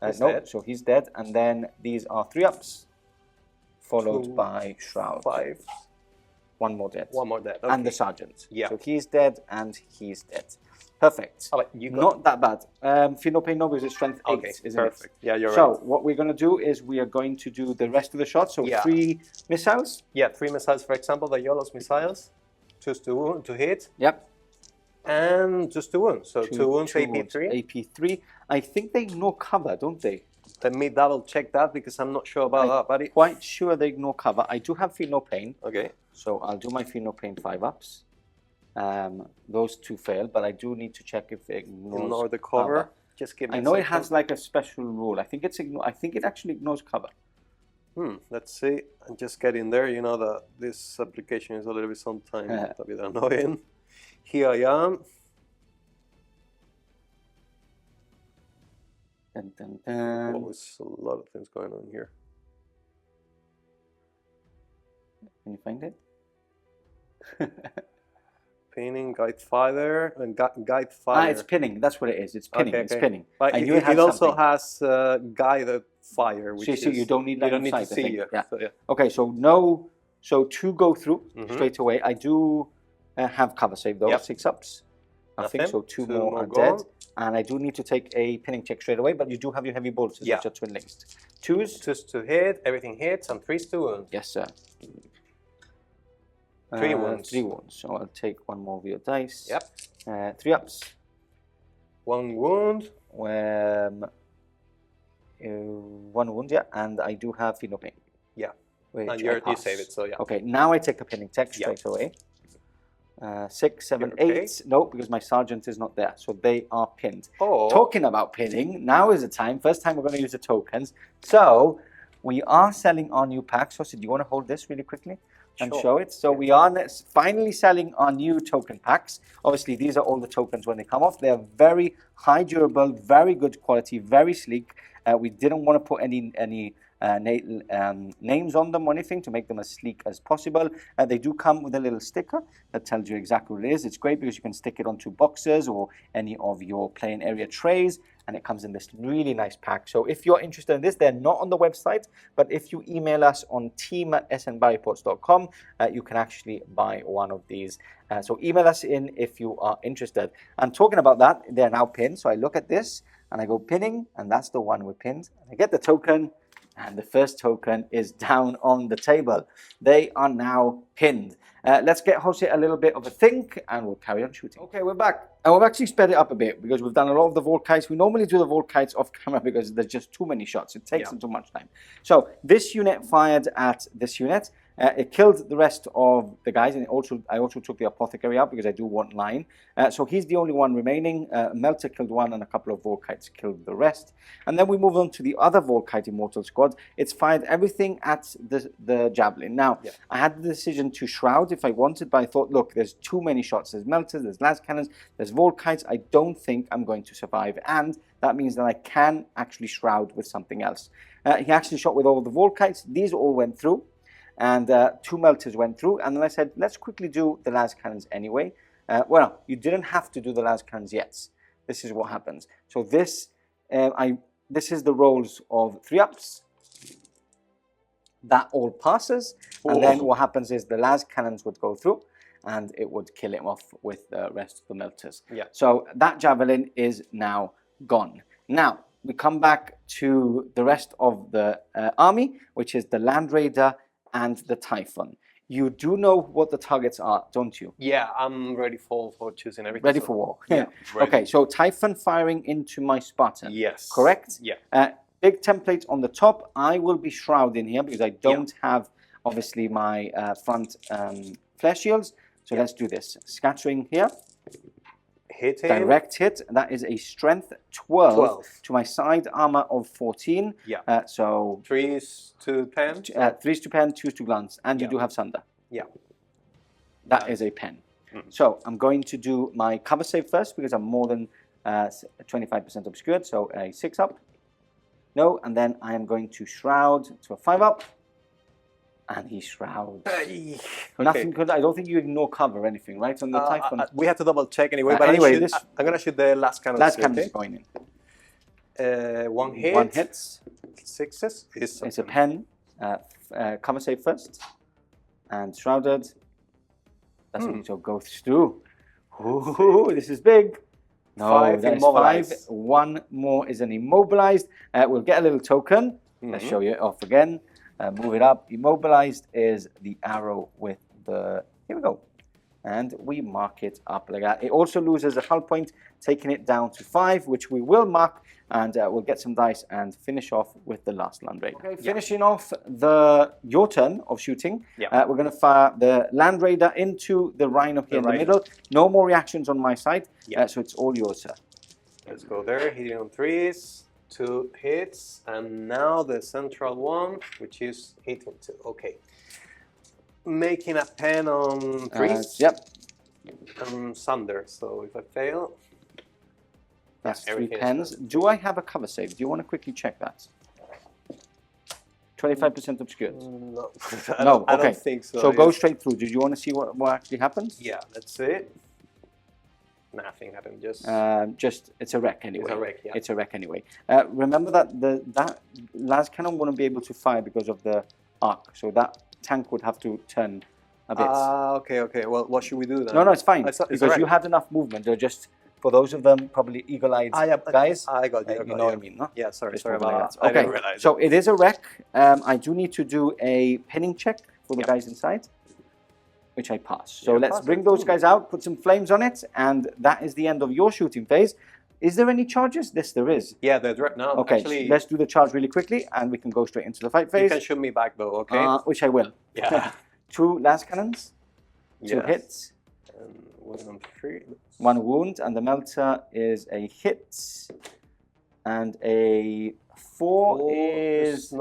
He's No, dead. so he's dead. And then these are 3 ups, followed 2, by shroud. 5. 1 more dead. 1 more dead. Okay. And the sergeant. Yeah. So he's dead and he's dead. Perfect. All right, you got Not that bad. Feel no pain, no, because it's strength 8, Okay, isn't perfect. it? Yeah, you're So right. what we're going to do is we are going to do the rest of the shots. So Yeah. 3 missiles. Yeah, 3 missiles, for example, the Yolos missiles. Choose to wound, to hit, Yep. and just 2 wounds. So 2 wounds, AP3. AP3. I think they ignore cover, don't they? Let me double check that because I'm not sure about that, buddy. Quite sure they ignore cover. I do have feel no pain. Okay. So I'll do my feel no pain 5 ups. Those 2 failed, but I do need to check if it Ignore the cover. Just give me I a know it second. has like a special rule. I think it actually ignores cover. Let's see. I'm just getting there. You know that this application is a little bit sometimes a bit annoying. Here I am. Dun, dun, dun. Oh, there's a lot of things going on here. Can you find it? Pinning, guide fire, and guide fire. It's pinning. That's what it is. It's pinning. Okay, It's okay. pinning. But I knew it had also something. has guided fire, which So you don't need you line don't of need to sight, I see think. you. Yeah. So, yeah. Okay, so no. So 2 go through Mhm. straight away. I do have cover save though. Yep. 6 ups. Nothing. Nothing. So 2 Two more more are gone. dead. And I do need to take a pinning check straight away. But you do have your heavy bolts, Yeah. which are twin laced. 2s. Just to hit, everything hits, and 3's to wound. Yes, sir. 3 wounds. 3 wounds. So I'll take 1 more of your dice. Yep. 3 ups. 1 wound. 1 wound, yeah. And I do have feel no pain. Yeah. Which And I you pass. save it, so yeah. Okay, now I take a pinning check Yeah. straight away. 6, 7, You're okay. 8. No, because my sergeant is not there. So they are pinned. Oh. Talking about pinning, now is the time. First time we're going to use the tokens. So we are selling our new packs. So do you want to hold this really quickly and Sure. show it? So we are finally selling our new token packs. Obviously, these are all the tokens when they come off. They're very high durable, very good quality, very sleek. We didn't want to put any names on them or anything to make them as sleek as possible. They do come with a little sticker that tells you exactly what it is. It's great because you can stick it onto boxes or any of your playing area trays, and it comes in this really nice pack. So if you're interested in this, they're not on the website, but if you email us on team@snbarreports.com, you can actually buy one of these. So email us in if you are interested. And talking about that, they're now pinned. So I look at this and I go pinning, and that's the one we pinned. I get the token, and the first token is down on the table. They are now pinned. Let's get Jose a little bit of a think, and we'll carry on shooting. Okay, we're back. And we've actually sped it up a bit because we've done a lot of the Volt Kites. We normally do the Volt Kites off camera because there's just too many shots. It takes them too much time. So this unit fired at this unit. It killed the rest of the guys, and I also took the apothecary out because I do want line. So he's the only one remaining. Melter killed 1, and a couple of Volkites killed the rest. And then we move on to the other Volkite Immortal squad. It's fired everything at the Javelin. Now, I had the decision to shroud if I wanted, but I thought, look, there's too many shots. There's Melters, there's las cannons, there's Volkites. I don't think I'm going to survive, and that means that I can actually shroud with something else. He actually shot with all the Volkites. These all went through. and 2 melters went through. And then I said, let's quickly do the las cannons anyway. Well, you didn't have to do the las cannons yet. This is what happens. So this, this is the rolls of 3-ups. That all passes, and then what happens is the las cannons would go through, and it would kill him off with the rest of the melters. Yeah. So that javelin is now gone. Now we come back to the rest of the army, which is the Land Raider and the Typhon. You do know what the targets are, don't you? Yeah, I'm ready for choosing everything. Ready for war. Yeah. Okay, so Typhon firing into my Spartan. Yes. Correct? Yeah. Big template on the top. I will be shrouding here because I don't have, obviously, my front flare shields. So let's do this. Scattering here. Hitting. Direct hit. That is a strength 12 to my side armor of 14. Yeah. So 3s to pen. 3s to pen, 2s to glance. And you do have Sunder. Yeah. That is a pen. So I'm going to do my cover save first because I'm more than 25% obscured. So a 6-up. No, and then I am going to shroud to a 5-up. And he shrouds. Okay. Nothing good. I don't think you ignore cover or anything, right? On the Typhon. We have to double check anyway. But anyway, I'm going to shoot the last cannon. Last cannon is going in. One hit. 1 hits. 6s. It's a pen. Cover save first. And shrouded. That's what you to go through. Ooh, this is big. No, 5 that is 5. 1 more is an immobilized. We'll get a little token. Let's show you it off again. Move it up. Immobilized is the arrow with the... Here we go. And we mark it up like that. It also loses a hull point, taking it down to 5, which we will mark. And we'll get some dice and finish off with the last Land Raider. Okay, finishing off your turn of shooting. We're going to fire the Land Raider into the Rhino here in the middle. No more reactions on my side. So it's all yours, sir. Let's go there. Hitting on 3s. 2 hits. And now the central one, which is hitting 2. Okay. Making a pen on 3s. Yep. Sunder. So if I fail... That's 3 pens. Do I have a cover save? Do you want to quickly check that? 25% obscured. No. No, I okay. don't think so. So go straight through. Did you want to see what actually happens? Yeah, let's see it. Nothing happened. Just it's a wreck anyway. It's a wreck, yeah. It's a wreck anyway. Remember that that las cannon wouldn't be able to fire because of the arc. So that tank would have to turn a bit. Okay. Well, what should we do then? No, it's fine. It's because you had enough movement. They're just, for those of them probably eagle-eyed guys. I got you. You know what I mean, no? Yeah, sorry Like about that. Okay, I didn't realize so it is a wreck. I do need to do a pinning check for the guys inside, which I pass. So let's bring those guys out, put some flames on it, and that is the end of your shooting phase. Is there any charges? Yes, there is. Yeah, they're no. Okay, actually, let's do the charge really quickly, and we can go straight into the fight phase. You can shoot me back though, okay? Which I will. Yeah. 2 las cannons, 2 hits, and 1 on 3. 1 wound, and the melter is a hit, and a 4 is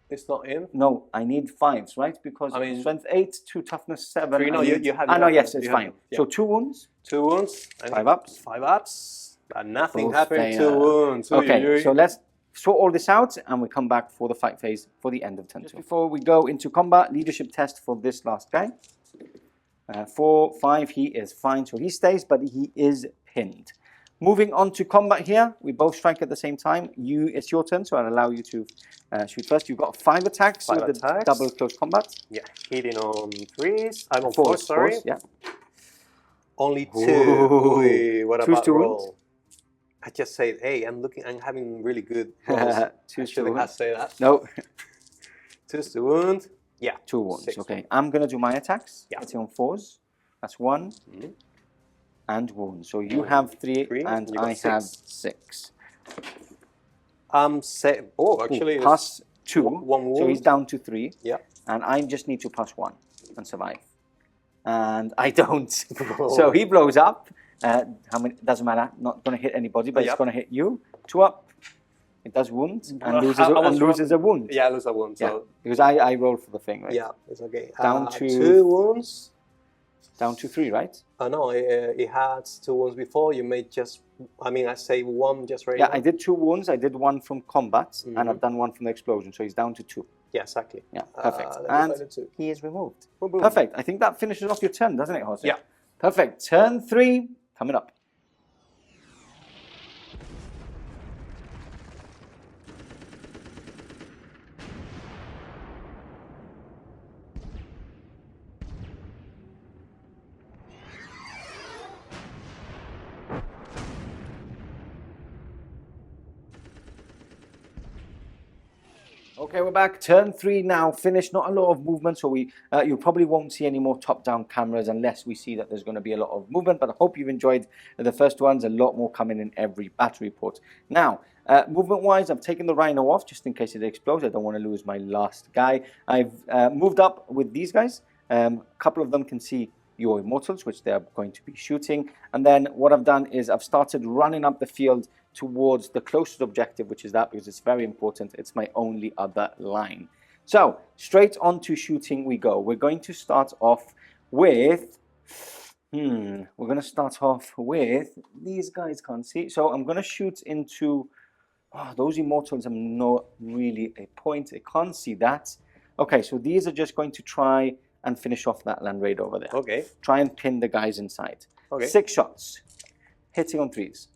it's not in. No, I need 5s, right? Because I mean, strength 8 to toughness 7. 3, no, you have. No, yes, it's fine. Yeah. So 2 wounds. 2 wounds. 5 ups. 5 ups. And nothing Both happened. 2 wounds. Okay, so let's sort all this out, and we come back for the fight phase for the end of turn 2. Just before we go into combat, leadership test for this last guy. 4, 5, he is fine, so he stays, but he is pinned. Moving on to combat here, we both strike at the same time. It's your turn, so I'll allow you to shoot first. You've got 5 attacks with the double close combat. Yeah, hitting on 3s. I'm on 4, sorry. 4s, yeah. Only 2. Ooh, what about roll? Wounds. I just said, hey, I'm having really good rolls. 2 shouldn't have said that. No. 2 to wound. Yeah. 2 wounds. 6 okay. Wounds. I'm gonna do my attacks. Yeah. Hitting on 4s. That's 1. And wound. So you have 3 and I have 6. Actually, pass 2. 1 wound. So he's down to 3. Yeah. And I just need to pass 1 and survive. And I don't. So he blows up. How many? Doesn't matter. Not going to hit anybody, but it's going to hit you. 2 up. It does wound and loses a wound. Yeah, lose a wound. Yeah. So. Because I roll for the thing, right? Yeah, it's okay. Down to 2 wounds. Down to 3, right? No, it had 2 wounds before. You made just, I say 1 just right Yeah, now. I did 2 wounds. I did 1 from combat, and I've done 1 from the explosion. So he's down to 2. Yeah, exactly. Yeah, perfect. Let me And find it too. he is removed. Boom, boom. Perfect. I think that finishes off your turn, doesn't it, Jose? Yeah. Perfect. Turn 3 coming up. Okay, we're back. Turn 3 now. Finished. Not a lot of movement, so you probably won't see any more top-down cameras unless we see that there's going to be a lot of movement. But I hope you've enjoyed the first ones. A lot more coming in every battery report. Now, movement-wise, I've taken the Rhino off just in case it explodes. I don't want to lose my last guy. I've moved up with these guys. A couple of them can see your Immortals, which they're going to be shooting. And then what I've done is I've started running up the field towards the closest objective, which is that, because it's very important. It's my only other line. So straight on to shooting we go. We're going to start off with these guys can't see. So I'm going to shoot into those Immortals. I'm not really a point. I can't see that. Okay, so these are just going to try and finish off that land raid over there. Okay. Try and pin the guys inside. Okay. 6 shots. Hitting on 3s.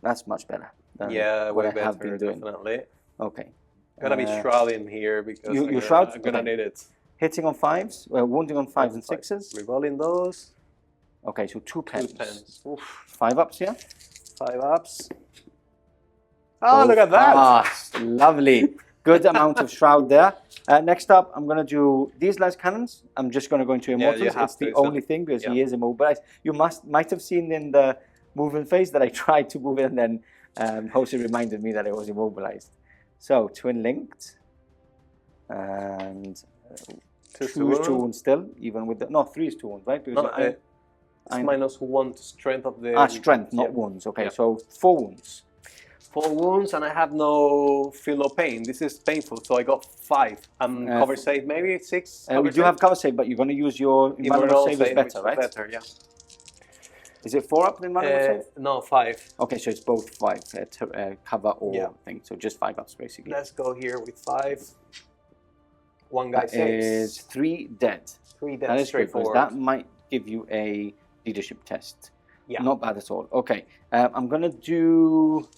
That's much better than what I have been doing. Definitely. Okay. Gotta be shrouding here because I'm gonna need it. Hitting on 5s, wounding on 5s and 6s. Rerolling those. Okay, so 2 pens. 2 pens. Oof. 5 ups, yeah? 5 ups. Oh, look at that! Lovely. Good amount of shroud there. Next up, I'm going to do these last cannons. I'm just going to go into Immortals. It's the only thing because he is immobilized. You might have seen in the movement phase that I tried to move it and then Jose reminded me that I was immobilized. So, twin linked. And 2 is 2 wounds still, even with the... No, 3 is 2 wounds, right? Because it's -1 to strength of the... strength, not wounds. Okay, so 4 wounds. 4 wounds, and I have feel no pain. This is painful, so I got 5. I'm cover save, maybe 6. We do have cover save, but you're going to use your invulnerable save is better, right? Better, yeah. Is it 4 up in invulnerable save? No, 5. Okay, so it's both 5 cover or thing. So just 5 ups basically. Let's go here with 5. 1 guy saves. 3 dead. 3 dead. That is straightforward. That might give you a leadership test. Yeah. Not bad at all. Okay, I'm going to do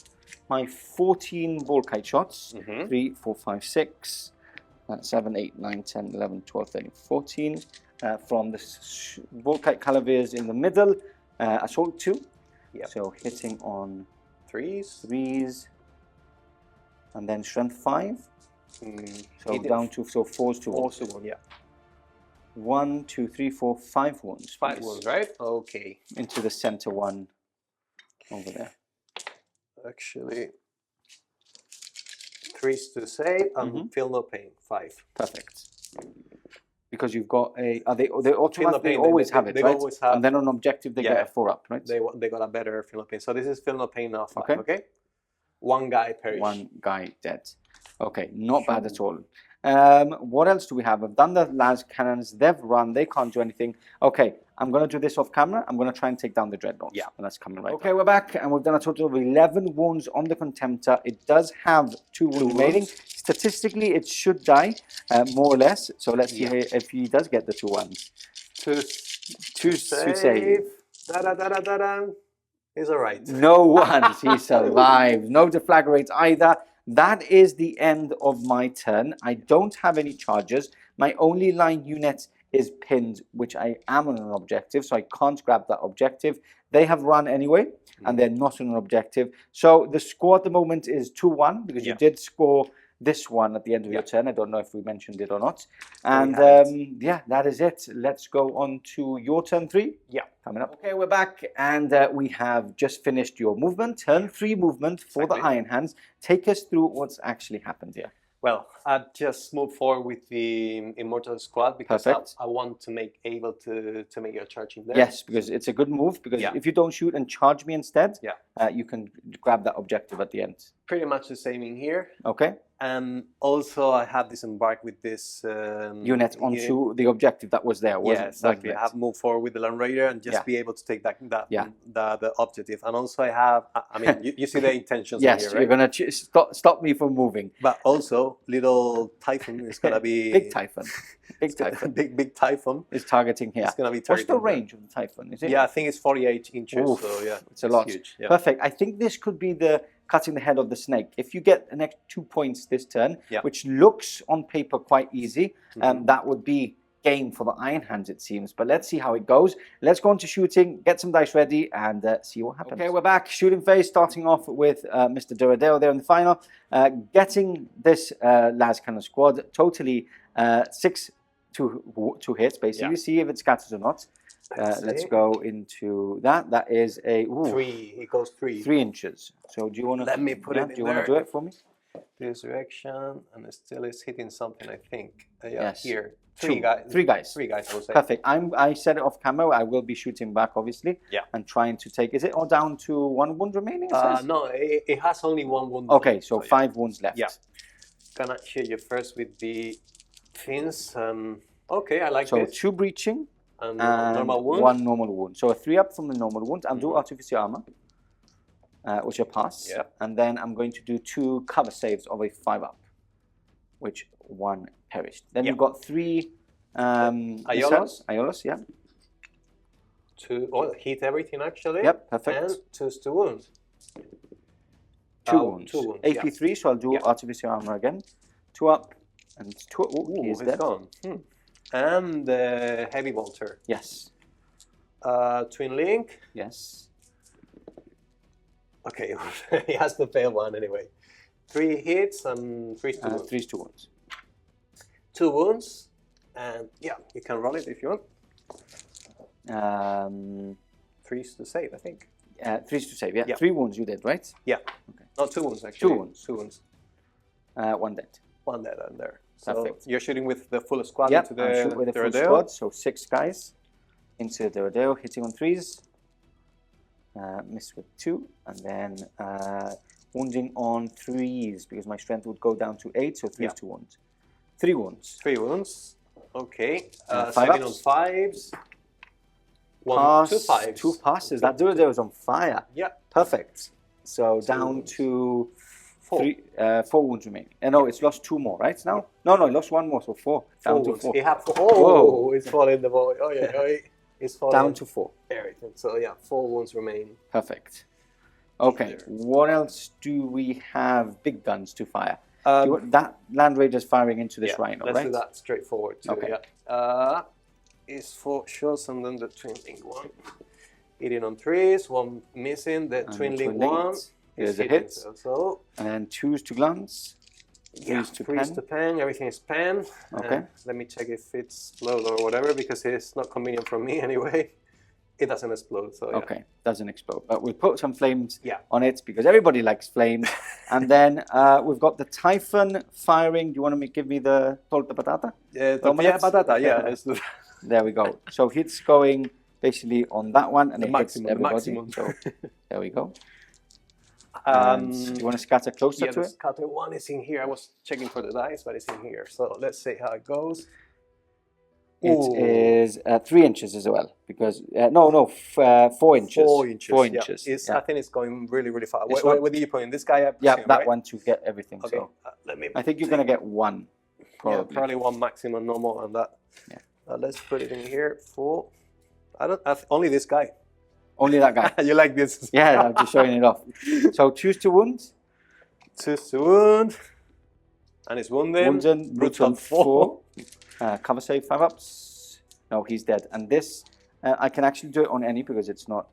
my 14 Volkite shots. 3, 4, 5, 6, 7, 8, 9, 10, 11, 12, 13, 14. From the Volkite Calaveras in the middle. Assault 2. Yep. So hitting on 3s. And then strength 5. So down to 4s to 1. 4s to 1, yeah. 1, 2, 3, 4, 5 wounds. 5 wounds, right? Okay. Into the center one over there. Actually, 3s to save and feel no pain. 5. Perfect. Because you've got they automatically always have it, right? Always have, and then on objective they get a 4 up, right? They got a better feel no pain. So this is feel no pain now. 5, okay. 1 guy perished. 1 guy dead. Okay, not bad at all. What else do we have? I've done the las cannons. They've run. They can't do anything. Okay, I'm going to do this off camera. I'm going to try and take down the dreadnoughts. Yeah, and that's coming right. Okay, we're back, and we've done a total of 11 wounds on the Contemptor. It does have 2 wounds remaining. Statistically, it should die, more or less. So let's see if he does get the 2 ones. To save. He's all right. No ones. He survived. No deflagrate either. That is the end of my turn. I don't have any charges. My only line unit is pinned, which I am on an objective, so I can't grab that objective. They have run anyway, and they're not on an objective. So the score at the moment is 2-1, because you did score this one at the end of your turn. I don't know if we mentioned it or not. And yeah, that is it. Let's go on to your turn 3. Yeah, coming up. Okay, we're back, and we have just finished your movement, turn 3 movement for the Iron Hands. Take us through what's actually happened here. Well, I just moved forward with the Immortal Squad because I want to make able to make a charge in there. Yes, because it's a good move, because if you don't shoot and charge me instead, you can grab that objective at the end. Pretty much the same in here. Okay. And also I have disembarked with this Unit onto the objective that was there. Yeah, exactly. I have moved forward with the Land Raider and just be able to take the objective. And also I have, I mean, you see the intentions yes, here, right? you're going to stop me from moving. But also, little Typhon is going to be... Big Typhon. Big Typhon. big Typhon. Is targeting here. It's going to be targeting. What's the there. range of the Typhon? Is it? Yeah, I think it's 48 inches. Oof, so yeah, it's a lot. Huge. Yeah. Perfect. I think this could be the cutting the head of the snake. If you get an extra 2 points this turn, which looks on paper quite easy, that would be game for the Iron Hands, it seems. But let's see how it goes. Let's go on to shooting, get some dice ready, and see what happens. Okay, we're back. Shooting phase, starting off with Mr. Duradeo there in the final. Getting this las cannon squad totally 6 to hits, basically. See if it scatters or not. Let's go into that. That is a 3. It goes 3. 3 inches. So do you want to let me put it in do you want to do it for me? This direction, and it still is hitting something, I think. Yes. Here. 3 guys. 3 guys. 3 guys, I will say. Perfect. I set it off camera. I will be shooting back, obviously. Yeah. And trying to take. Is it all down to 1 wound remaining? No, it has only 1 wound. Okay, so 5 wounds left. Yeah. Gonna hit you first with the fins. Okay, I like this. So 2 breaching. And normal wound? 1 normal wound. So a 3 up from the normal wound. I'll do artificial armor, which I pass. Yeah. And then I'm going to do 2 cover saves of a 5 up, which 1 perished. Then you've got 3 Aiolos, yeah. 2 hit everything actually. Yep, perfect. And 2 wounds. 2 wounds. 2 wounds. AP3, so I'll do artificial armor again. 2 up and 2 up. Oh, he's dead. Gone. And the heavy bolter. Yes. Twin link. Yes. Okay, he has to fail 1 anyway. 3 hits and 3 wounds. 3 wounds. 2 wounds, and yeah, you can roll it if you want. 3 to save, I think. 3 to save, yeah. 3 wounds you did, right? Yeah. Okay. No, 2 wounds actually. 2 wounds. 2 wounds. 1 dead. 1 dead and there. So perfect. You're shooting with the full squad into the shoot with the full squad, so 6 guys into the Rodeo, hitting on 3s. Miss with 2, and then wounding on 3s because my strength would go down to 8, so 3 to wound. 3 wounds. 3 wounds. Okay. 5 7 ups. on 5s. 2 5s. 2 passes. That Duradeo is on fire. Yeah. Perfect. So down to 4 wounds remaining. No, it's lost 2 more, right? Now? No, it lost 1 more, so 4. Down to 4. He had 4. Oh, it's falling the ball. Oh, yeah. It's falling. Down to 4. Everything. So, yeah, 4 wounds remain. Perfect. Okay, what else do we have? Big guns to fire. That Land Raider's firing into this rhino, right? Let's do that straightforward too. Okay. Yeah. Is 4 shots and then the twin link 1. Hitting on 3s, 1 missing. The twin link 1 is a hit. So. And 2s to glance. 3s to pen. Everything is pen. Okay. Let me check if it's explode or whatever because it's not convenient for me anyway. It doesn't explode, so yeah. Okay, doesn't explode. But we'll put some flames on it because everybody likes flames. And then we've got the Typhon firing. Do you want to give me the torta patata? Tortilla patata, yeah. Let's do that. There we go. So hits going basically on that one, and it hits everybody. So there we go. Do you want to scatter closer to it? The scatter 1 is in here. I was checking for the dice, but it's in here. So let's see how it goes. It is 3 inches as well, because 4 inches. 4 inches. 4 inches. I think it's going really, really far. Where do you point? This guy up? Yeah, that one to get everything. Okay. So Let me. I think you're gonna get 1. Probably. Yeah, probably 1 maximum, no more than that. Yeah. Let's put it in here. 4. Only this guy. Only that guy. You like this? Yeah, I'm just showing it off. So 2 to wound. 2 to wound. And it's wounded. Wounded. Brutal 4. Cover save 5 ups. No, he's dead. And this, I can actually do it on any because it's not.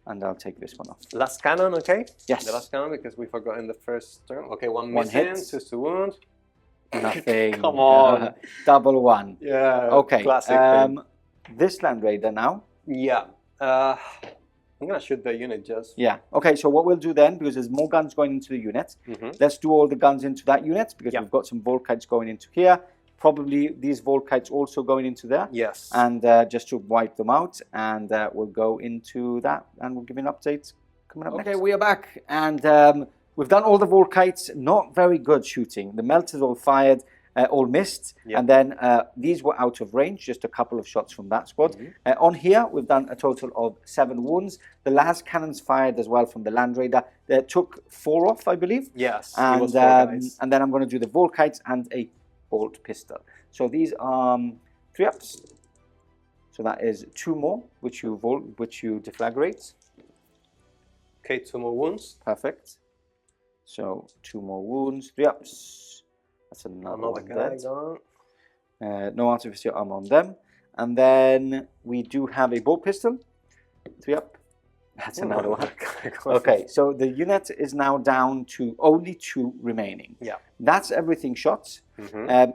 And I'll take this one off. Last cannon, okay? Yes. The last cannon because we forgot in the first turn. Okay, 1 1 missing, hit. 2 to wound. Nothing. Come on. Double 1. Yeah. Okay. Classic. This Land Raider now. Yeah. I'm gonna shoot the unit just. Yeah. Okay. So what we'll do then, because there's more guns going into the unit, let's do all the guns into that unit because we've got some Volkites going into here. Probably these Volkites also going into there. Yes. And just to wipe them out, and we'll go into that, and we'll give you an update coming up next. Okay, we are back, and we've done all the Volkites. Not very good shooting. The melters all fired, all missed, and then these were out of range, just a couple of shots from that squad. On here, we've done a total of 7 wounds. The las cannons fired as well from the Land Raider. They took 4 off, I believe. Yes, and, it was 4 guys. And then I'm going to do the Volkites and a bolt pistol. So these are 3 ups. So that is 2 more, which you deflagrate. Okay, 2 more wounds. Perfect. So 2 more wounds, 3 ups. That's another guy dead. gone. No artificial armor on them. And then we do have a bolt pistol. 3 up. That's another one. Okay, so the unit is now down to only 2 remaining. Yeah. That's everything shot.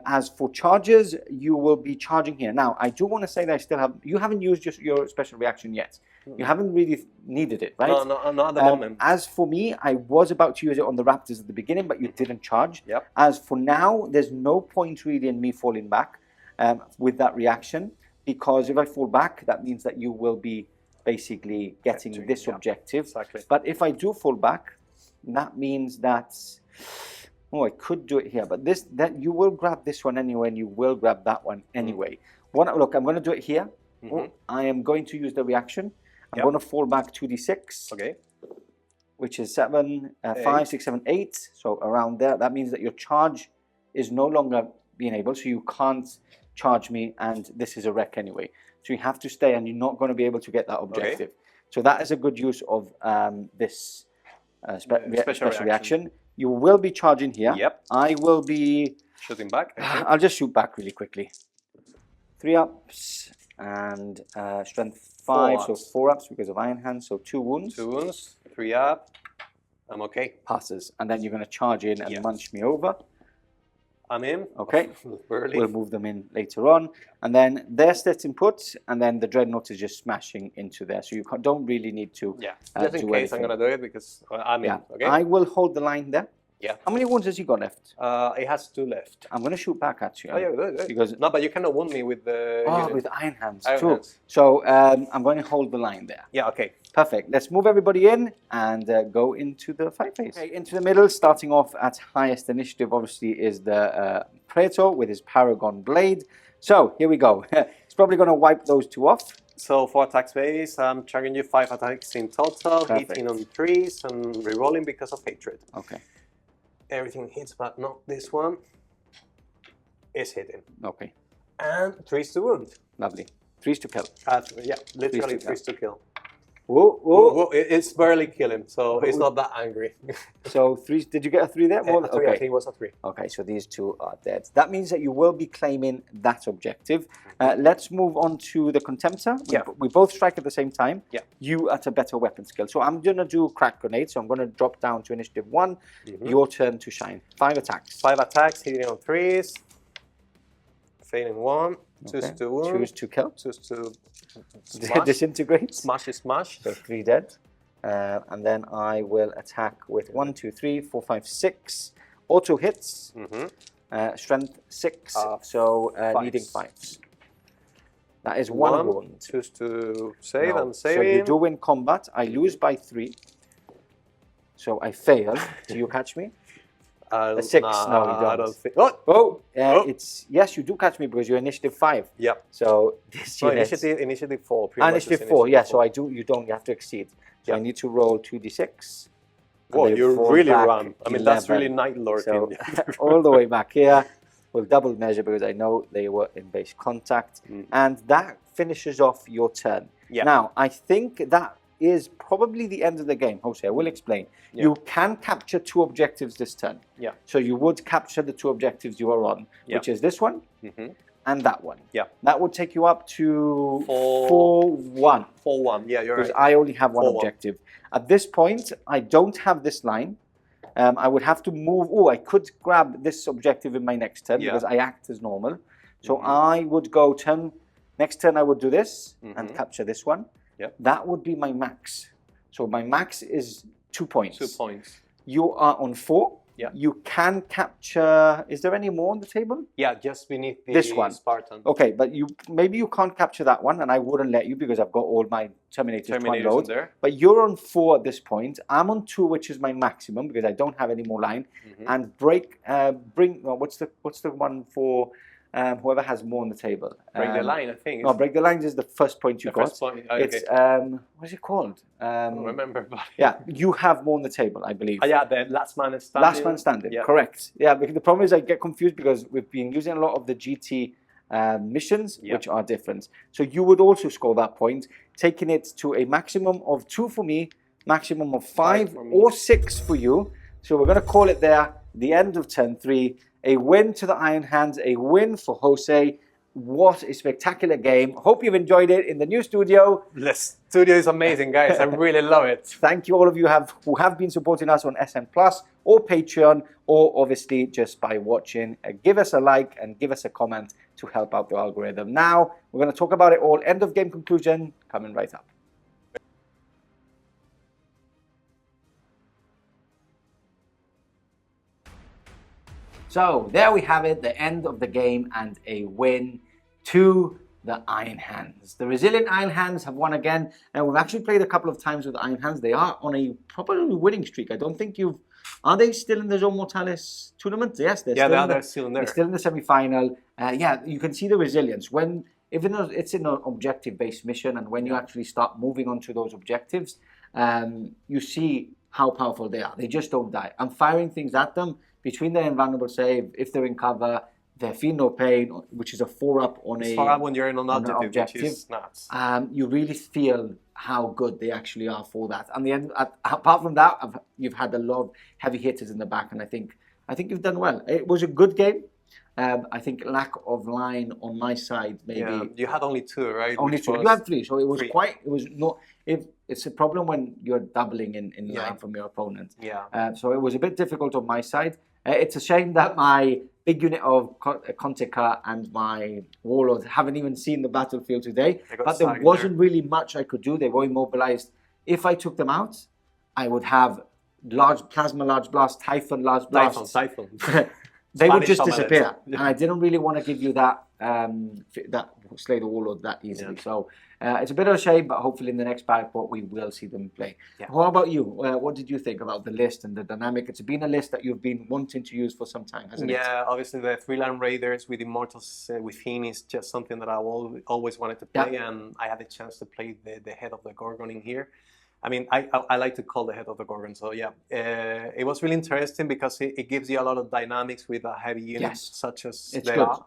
As for charges, you will be charging here. Now, I do want to say that I still have, you haven't used your special reaction yet. You haven't really needed it, right? No, not at the moment. As for me, I was about to use it on the Raptors at the beginning, but you didn't charge. Yep. As for now, there's no point really in me falling back with that reaction, because if I fall back, that means that you will be basically getting this objective. Exactly. But if I do fall back, that means that, I could do it here, but that you will grab this one anyway, and you will grab that one anyway. Look, I'm going to do it here. I am going to use the reaction. I'm going to fall back 2d6. Okay. Which is 7, 5, 6, 7, 8. So around there, that means that your charge is no longer being able, so you can't charge me, and this is a wreck anyway. So you have to stay, and you're not going to be able to get that objective. So that is a good use of this special reaction. You will be charging here. Yep. I will be shooting back. I'll just shoot back really quickly. 3 ups and strength 5, so 4 ups because of Iron Hand. So 2 wounds. 2 wounds, 3 up. I'm okay. Passes, and then you're going to charge in and munch me over. I'm in. Okay. We'll move them in later on. And then they're setting put, and then the Dreadnought is just smashing into there. So you don't really need to just in case I'm going to do it, because I'm in. Okay. I will hold the line there. Yeah. How many wounds has he got left? It has 2 left. I'm going to shoot back at you. Oh, yeah, good. Because no, but you cannot wound me with the unit. with Iron Hands. Iron True. Hands. So I'm going to hold the line there. Yeah, okay. Perfect. Let's move everybody in and go into the fight phase. Okay, into the middle, starting off at highest initiative, obviously, is the Praetor with his Paragon Blade. So here we go. He's probably going to wipe those 2 off. So 4 attack space, I'm charging you 5 attacks in total, Perfect. hitting on 3s and rerolling because of hatred. Okay. Everything hits, but not this one. Is hitting. Okay. And 3s to wound. Lovely. 3s to kill. Yeah, literally 3s to kill. Whoa, whoa. Whoa, it's barely killing, so he's not that angry. So 3, did you get a 3 there? A 3, okay. I think it was a 3. Okay, so these 2 are dead. That means that you will be claiming that objective. Let's move on to the Contemptor. Yeah. We both strike at the same time. Yeah. You at a better weapon skill. So I'm going to do Crack Grenade. So I'm going to drop down to initiative 1. Your turn to shine. 5 attacks. 5 attacks, hitting on 3s. Failing 1. Okay. 2s to wound. 2s to kill. 2s to smash. Disintegrate. Smash. So 3 dead. And then I will attack with 1, 2, 3, 4, 5, 6. Auto hits. Strength 6. So needing 5s. That is 1 wound. 2s to save. No. I'm saving. So you do win combat. I lose by 3. So I fail. Do you catch me? A 6. No, you don't. I don't think. It's yes, you do catch me because you're initiative 5. Yep. So this initiative 4. Initiative 4. Yeah. So I do. You don't. You have to exceed. So I need to roll 2d6. Whoa, you really run. I mean, 11. that's really Night Lord. So all the way back here. We'll double measure because I know they were in base contact, and that finishes off your turn. Yeah. Now I think that is probably the end of the game. Jose, I will explain. Yeah. You can capture 2 objectives this turn. Yeah. So you would capture the 2 objectives you are on, which is this one and that one. Yeah. That would take you up to 4-1. 4-1. Yeah, you're right. Because I only have 1 objective. At this point, I don't have this line. I would have to move. Oh, I could grab this objective in my next turn because I act as normal. So I would go next turn I would do this and capture this one. Yep. That would be my max. So my max is 2 points. 2 points. You are on 4. Yeah. You can capture. Is there any more on the table? Yeah, just beneath the This one. Spartan. Okay, but maybe you can't capture that one, and I wouldn't let you because I've got all my Terminators to unload. in there. But you're on 4 at this point. I'm on 2, which is my maximum because I don't have any more line. And what's the one for whoever has more on the table? Break the line, I think. No, break the lines is the first point you got. First point. Okay. It's what's it called? I don't remember. But Yeah, you have more on the table, I believe. yeah, the last man standing. Last man standing, Yeah. correct. Yeah, because the problem is I get confused because we've been using a lot of the GT missions, which are different. So you would also score that point, taking it to a maximum of 2 for me, maximum of 5 for me. or 6 for you. So we're going to call it there, the end of turn 3. A win to the Iron Hands, a win for Jose. What a spectacular game. Hope you've enjoyed it in the new studio. The studio is amazing, guys. I really love it. Thank you all of you who have been supporting us on SN Plus or Patreon, or obviously just by watching. Give us a like and give us a comment to help out the algorithm. Now, we're going to talk about it all. End of game conclusion coming right up. So there we have it, the end of the game and a win to the Iron Hands. The resilient Iron Hands have won again, and we've actually played a couple of times with the Iron Hands. They are on a probably winning streak. I don't think you've... Are they still in the Zone Mortalis tournament? Yes, they're still they're still in there. They're still in the semi-final. Yeah, you can see the resilience. Even though it's in an objective-based mission, and when you actually start moving on to those objectives, you see how powerful they are. They just don't die. I'm firing things at them between their invulnerable save, if they're in cover, they feel no pain, which is a 4-up on it's a... 4-up when you're in an objective, which is nuts. You really feel how good they actually are for that. And the end, apart from that, you've had a lot of heavy hitters in the back, and I think you've done well. It was a good game. I think lack of line on my side, maybe. Yeah, you had only 2, right? Only 2. You had 3, so it was quite. It was not. It's a problem when you're doubling in line from your opponent. Yeah. So it was a bit difficult on my side. It's a shame that my big unit of Contica and my Warlord haven't even seen the battlefield today. But there wasn't really much I could do. They were immobilized. If I took them out, I would have large plasma, large blast, Typhon, large blast. Typhon. They would just disappear. And I didn't really want to give you that Slay the Warlord that easily. So it's a bit of a shame, but hopefully in the next Backport we will see them play. Yeah. How about you? What did you think about the list and the dynamic? It's been a list that you've been wanting to use for some time, hasn't it? Yeah, obviously the 3-land Raiders with Immortals within is just something that I always wanted to play, and I had the chance to play the head of the Gorgon in here. I mean, I like to call the head of the Gorgon, so yeah. It was really interesting because it gives you a lot of dynamics with a heavy unit such as they are.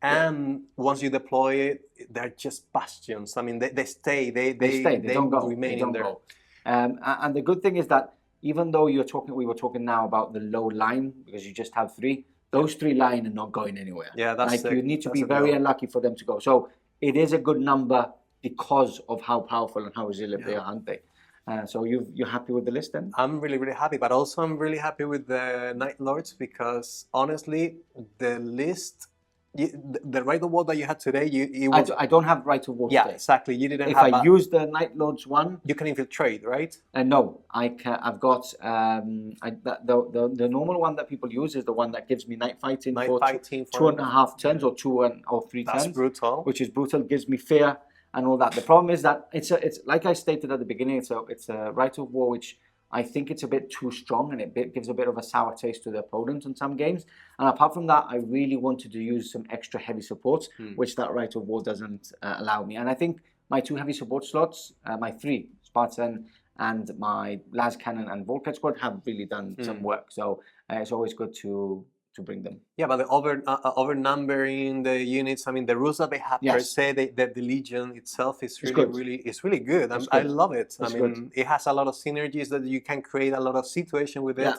And once you deploy it, they're just bastions. I mean, they stay. They don't go. Remain in there. And the good thing is that even though we were talking now about the low line because you just have 3. Those 3 line are not going anywhere. Yeah, that's you need to be very unlucky for them to go. So it is a good number because of how powerful and how resilient they are, aren't they? So you're happy with the list then? I'm really, really happy, but also I'm really happy with the Night Lords because honestly, the list. The right of war that you had today, I don't have right of war today. Yeah, exactly. You didn't if have. If I use the Night Lords one, you can infiltrate, right? No, I can. I've got the normal one that people use is the one that gives me night fighting for 2.5 turns or 2 or 3 turns. That's brutal. Which is brutal. Gives me fear and all that. The problem is that it's like I stated at the beginning. It's a right of war which I think it's a bit too strong and it gives a bit of a sour taste to the opponent in some games. And apart from that, I really wanted to use some extra heavy supports, which that right of war doesn't allow me. And I think my 2 heavy support slots, my 3, Spartan and my Las Cannon and Volkite Squad, have really done some work. So it's always good to bring them. Yeah, but the overnumbering the units, I mean, the rules that they have per se, the Legion itself is really good. I love it. I mean, it has a lot of synergies that you can create a lot of situation with it.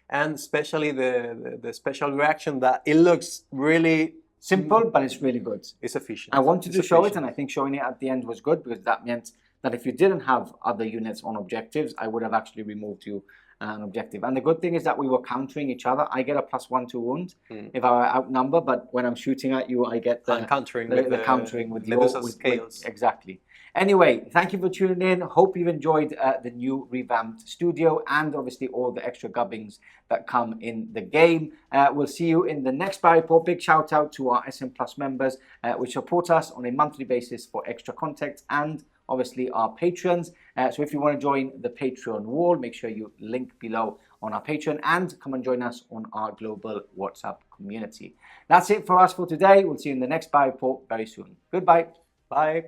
And especially the special reaction that it looks really simple, but it's really good. It's efficient. I wanted to show it, and I think showing it at the end was good because that meant that if you didn't have other units on objectives, I would have actually removed you an objective. And the good thing is that we were countering each other. I get a +1 to wound if I outnumber, but when I'm shooting at you, I get the countering with Medusa's scales. Exactly. Anyway, thank you for tuning in. Hope you've enjoyed the new revamped studio and obviously all the extra gubbings that come in the game. We'll see you in the next Battery Report. Big shout out to our SM Plus members, which support us on a monthly basis for extra content, and obviously our patrons. So if you want to join the Patreon wall, make sure you link below on our Patreon and come and join us on our global WhatsApp community. That's it for us for today. We'll see you in the next Battery Report very soon. Goodbye. Bye.